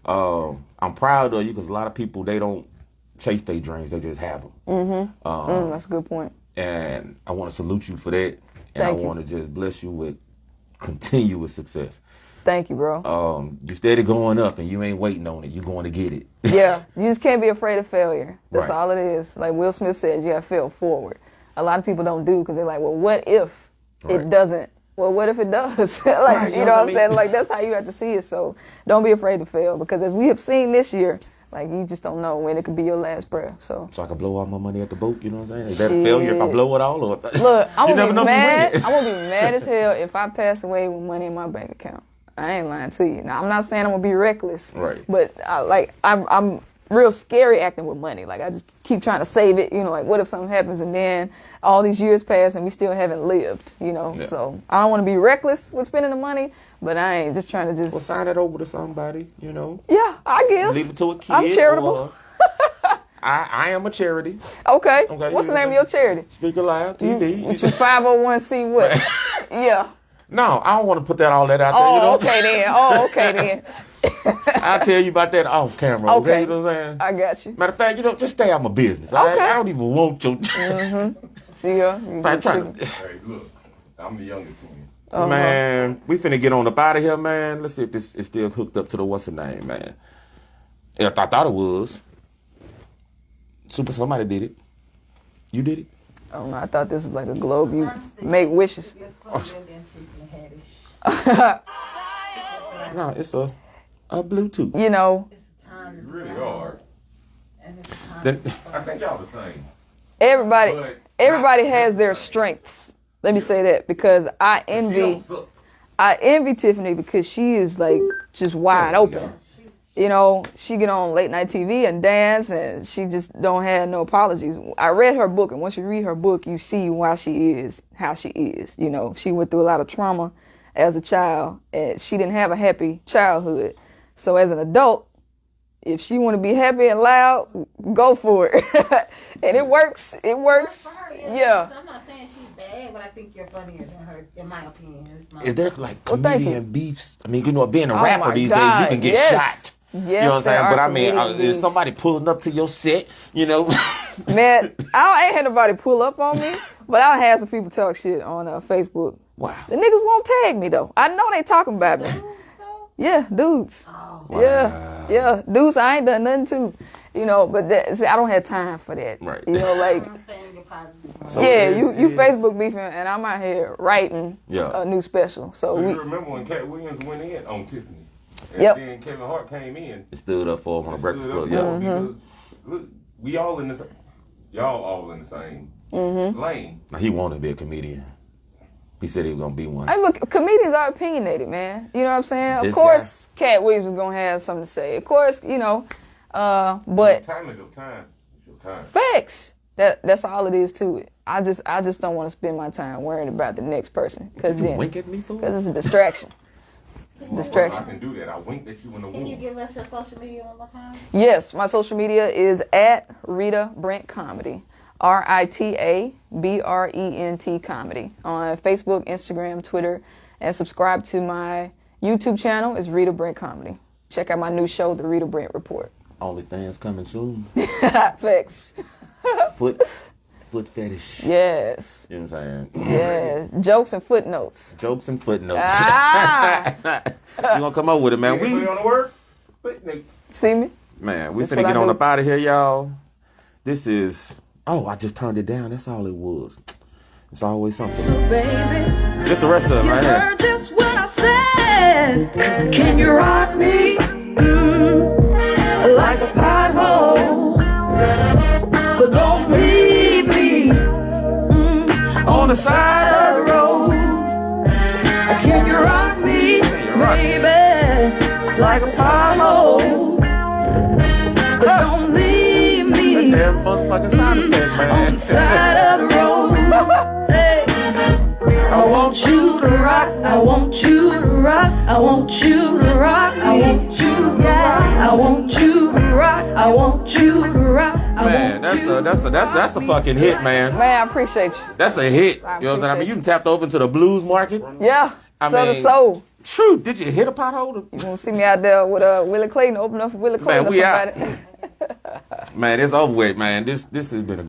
[SPEAKER 3] I'm proud of you because a lot of people, they don't chase their dreams. They just have them.
[SPEAKER 1] That's a good point.
[SPEAKER 3] And I want to salute you for that. And
[SPEAKER 1] Thank
[SPEAKER 3] I
[SPEAKER 1] you.
[SPEAKER 3] want to just bless you with continuous success.
[SPEAKER 1] Thank you, bro.
[SPEAKER 3] You steady going up and you ain't waiting on it. You going to get it.
[SPEAKER 1] Yeah, you just can't be afraid of failure. That's
[SPEAKER 3] Right.
[SPEAKER 1] all it is. Like Will Smith said, you got to fail forward. A lot of people don't do because they're like, well, what if
[SPEAKER 3] Right.
[SPEAKER 1] it doesn't? Well, what if it does? Like,
[SPEAKER 3] Right,
[SPEAKER 1] you know what I'm saying? Like, that's how you have to see it. So don't be afraid to fail because as we have seen this year, Like, you just don't know when it could be your last breath. So
[SPEAKER 3] So I can blow all my money at the boat, you know what I'm saying? Is that a
[SPEAKER 1] Shit.
[SPEAKER 3] failure if I blow it all? Or
[SPEAKER 1] look, I'm
[SPEAKER 3] you
[SPEAKER 1] gonna
[SPEAKER 3] never
[SPEAKER 1] be
[SPEAKER 3] know if you
[SPEAKER 1] mad.
[SPEAKER 3] win
[SPEAKER 1] I'm
[SPEAKER 3] it.
[SPEAKER 1] gonna be mad as hell if I pass away with money in my bank account. I ain't lying to you. Now, I'm not saying I'm gonna be reckless,
[SPEAKER 3] Right.
[SPEAKER 1] But I'm real scary acting with money. Like, I just keep trying to save it. You know, like, what if something happens and then all these years pass and we still haven't lived? You know,
[SPEAKER 3] Yeah.
[SPEAKER 1] so I don't want to be reckless with spending the money, but I ain't just trying to just.
[SPEAKER 3] Well, sign it over to somebody, you know.
[SPEAKER 1] Yeah, I give.
[SPEAKER 3] Leave it to a kid.
[SPEAKER 1] I'm charitable.
[SPEAKER 3] or- I am a charity.
[SPEAKER 1] Okay.
[SPEAKER 3] Okay,
[SPEAKER 1] What's the
[SPEAKER 3] yeah.
[SPEAKER 1] name of your charity?
[SPEAKER 3] Speaker Loud TV.
[SPEAKER 1] What you 501c what? Yeah.
[SPEAKER 3] No, I don't want to put that all that out there.
[SPEAKER 1] Oh,
[SPEAKER 3] you know?
[SPEAKER 1] okay then. Oh, okay then.
[SPEAKER 3] I'll tell you about that off camera. Okay,
[SPEAKER 1] Okay.
[SPEAKER 3] you know what I'm saying?
[SPEAKER 1] I got you.
[SPEAKER 3] Matter of fact, just stay out my business. all right?
[SPEAKER 1] Okay.
[SPEAKER 3] I don't even want your.
[SPEAKER 1] See ya.
[SPEAKER 3] If I'm trying to,
[SPEAKER 5] Hey, look, I'm the youngest one.
[SPEAKER 3] man, we finna get on up out of here, man. Let's see if this is still hooked up to the what's the name, man. Yeah, I thought it was. Super, somebody did it. You did it?
[SPEAKER 1] Oh no, I thought this was like a globe. You
[SPEAKER 4] Honestly,
[SPEAKER 1] make wishes.
[SPEAKER 4] You're funnier than Tiffany Haddish.
[SPEAKER 3] No, it's a Bluetooth.
[SPEAKER 1] You know,
[SPEAKER 4] It's a time
[SPEAKER 5] You
[SPEAKER 4] to
[SPEAKER 5] really
[SPEAKER 4] grow,
[SPEAKER 5] are.
[SPEAKER 4] and it's a time
[SPEAKER 3] Then-
[SPEAKER 4] to
[SPEAKER 5] I think y'all the same.
[SPEAKER 1] everybody
[SPEAKER 5] But
[SPEAKER 1] everybody
[SPEAKER 5] not
[SPEAKER 1] has their
[SPEAKER 5] the same.
[SPEAKER 1] strengths. Let me say that because I
[SPEAKER 5] She
[SPEAKER 1] envy
[SPEAKER 5] don't suck.
[SPEAKER 1] Tiffany because she is like just wide
[SPEAKER 3] There we
[SPEAKER 1] open.
[SPEAKER 3] go.
[SPEAKER 1] You know, she get on late night TV and dance, and she just don't have no apologies. I read her book, and once you read her book, you see why she is how she is. You know, she went through a lot of trauma as a child, and she didn't have a happy childhood. So as an adult, if she want to be happy and loud, go for it, and it works. It works.
[SPEAKER 4] For her,
[SPEAKER 1] Yeah.
[SPEAKER 4] I'm not saying she's bad, but I think you're funnier than her, in my opinion. It's my
[SPEAKER 3] Is there like
[SPEAKER 1] Well, thank
[SPEAKER 3] comedian beefs? I mean, being a
[SPEAKER 1] Oh,
[SPEAKER 3] rapper
[SPEAKER 1] my
[SPEAKER 3] these
[SPEAKER 1] God,
[SPEAKER 3] days, you can get
[SPEAKER 1] yes.
[SPEAKER 3] shot.
[SPEAKER 1] Yes,
[SPEAKER 3] you know what I'm
[SPEAKER 1] there
[SPEAKER 3] saying?
[SPEAKER 1] are
[SPEAKER 3] But I mean,
[SPEAKER 1] comedian
[SPEAKER 3] is
[SPEAKER 1] beefs.
[SPEAKER 3] somebody pulling up to your set? You know,
[SPEAKER 1] Man, I ain't had nobody pull up on me, but I had some people talk shit on Facebook.
[SPEAKER 3] wow.
[SPEAKER 1] The niggas won't tag me though. I know they talking about me.
[SPEAKER 4] so.
[SPEAKER 1] Yeah, dudes.
[SPEAKER 4] Oh,
[SPEAKER 1] Yeah, dudes. I ain't done nothing to, you know. But see, I don't have time for that.
[SPEAKER 3] Right.
[SPEAKER 1] You know, like
[SPEAKER 4] I'm staying your positive.
[SPEAKER 3] So
[SPEAKER 1] yeah,
[SPEAKER 3] it
[SPEAKER 1] you
[SPEAKER 3] is-
[SPEAKER 1] Facebook beefing, and I'm out here writing
[SPEAKER 3] Yeah.
[SPEAKER 1] a new special. So
[SPEAKER 5] Do
[SPEAKER 1] we,
[SPEAKER 5] you remember when Cat Williams went in on Tiffany? And
[SPEAKER 1] Yep.
[SPEAKER 5] then Kevin Hart came in.
[SPEAKER 3] It stood up for him on the Breakfast
[SPEAKER 5] stood up
[SPEAKER 3] Club. Yeah.
[SPEAKER 5] for him because, look, we all in the y'all all in the same lane.
[SPEAKER 3] Now, he wanted to be a comedian. He said he was gonna be one.
[SPEAKER 1] I look, comedians are opinionated, man. You know what I'm saying? Of
[SPEAKER 3] This
[SPEAKER 1] course, Cat Williams is gonna have something to say. Of course, you know, but
[SPEAKER 5] Your time is your time. It's your time.
[SPEAKER 1] facts. That's all it is to it. I just don't want to spend my time worrying about the next person because
[SPEAKER 3] You wink at me, fool?
[SPEAKER 1] it's a distraction. It's a
[SPEAKER 5] I
[SPEAKER 1] distraction.
[SPEAKER 5] can do that. I winked at you in the
[SPEAKER 4] Can you
[SPEAKER 5] womb.
[SPEAKER 4] give us your social media one more time?
[SPEAKER 1] Yes, my social media is at Rita Brent Comedy. RITABRENT Comedy on Facebook, Instagram, Twitter, and subscribe to my YouTube channel is Rita Brent Comedy. Check out my new show, The Rita Brent Report.
[SPEAKER 3] OnlyFans coming soon.
[SPEAKER 1] Facts.
[SPEAKER 3] Foot fetish.
[SPEAKER 1] Yes.
[SPEAKER 3] You know what I'm saying?
[SPEAKER 1] Yes. Jokes and footnotes.
[SPEAKER 3] Jokes and footnotes.
[SPEAKER 1] Ah.
[SPEAKER 3] You gonna come up with it, man?
[SPEAKER 5] Anybody on the word? Footnotes.
[SPEAKER 1] See me?
[SPEAKER 3] Man, we
[SPEAKER 1] That's
[SPEAKER 3] finna
[SPEAKER 1] what I
[SPEAKER 3] get on
[SPEAKER 1] do.
[SPEAKER 3] up out of here, y'all. This is. Oh, I just turned it down. That's all it was. It's always something.
[SPEAKER 7] Baby,
[SPEAKER 3] Just the rest of it,
[SPEAKER 7] you
[SPEAKER 3] right here.
[SPEAKER 7] heard just what I said. Can you rock me? Like a pothole. But don't leave me on the side of the road. Can you rock me, baby? Like a pothole. But don't leave me
[SPEAKER 3] Damn motherfucking sound effect,
[SPEAKER 7] on
[SPEAKER 3] man.
[SPEAKER 7] the side of the road. Hey. I want you to rock. I want you to rock. I want you to rock. I want you to rock. I want you to rock. I want you to rock.
[SPEAKER 3] Man, that's a fucking hit, man.
[SPEAKER 1] Man, I appreciate you.
[SPEAKER 3] That's a hit.
[SPEAKER 1] I
[SPEAKER 3] You know what I'm saying? I mean,
[SPEAKER 1] appreciate
[SPEAKER 3] you done tapped over into the blues market.
[SPEAKER 1] Yeah.
[SPEAKER 3] I
[SPEAKER 1] So
[SPEAKER 3] mean-
[SPEAKER 1] the soul.
[SPEAKER 3] True. Did you hit a pothole?
[SPEAKER 1] You gonna see me out there with Willie Clayton, open up for Willie Clayton or
[SPEAKER 3] we out.
[SPEAKER 1] somebody.
[SPEAKER 3] Man, it's over with, man. This has been a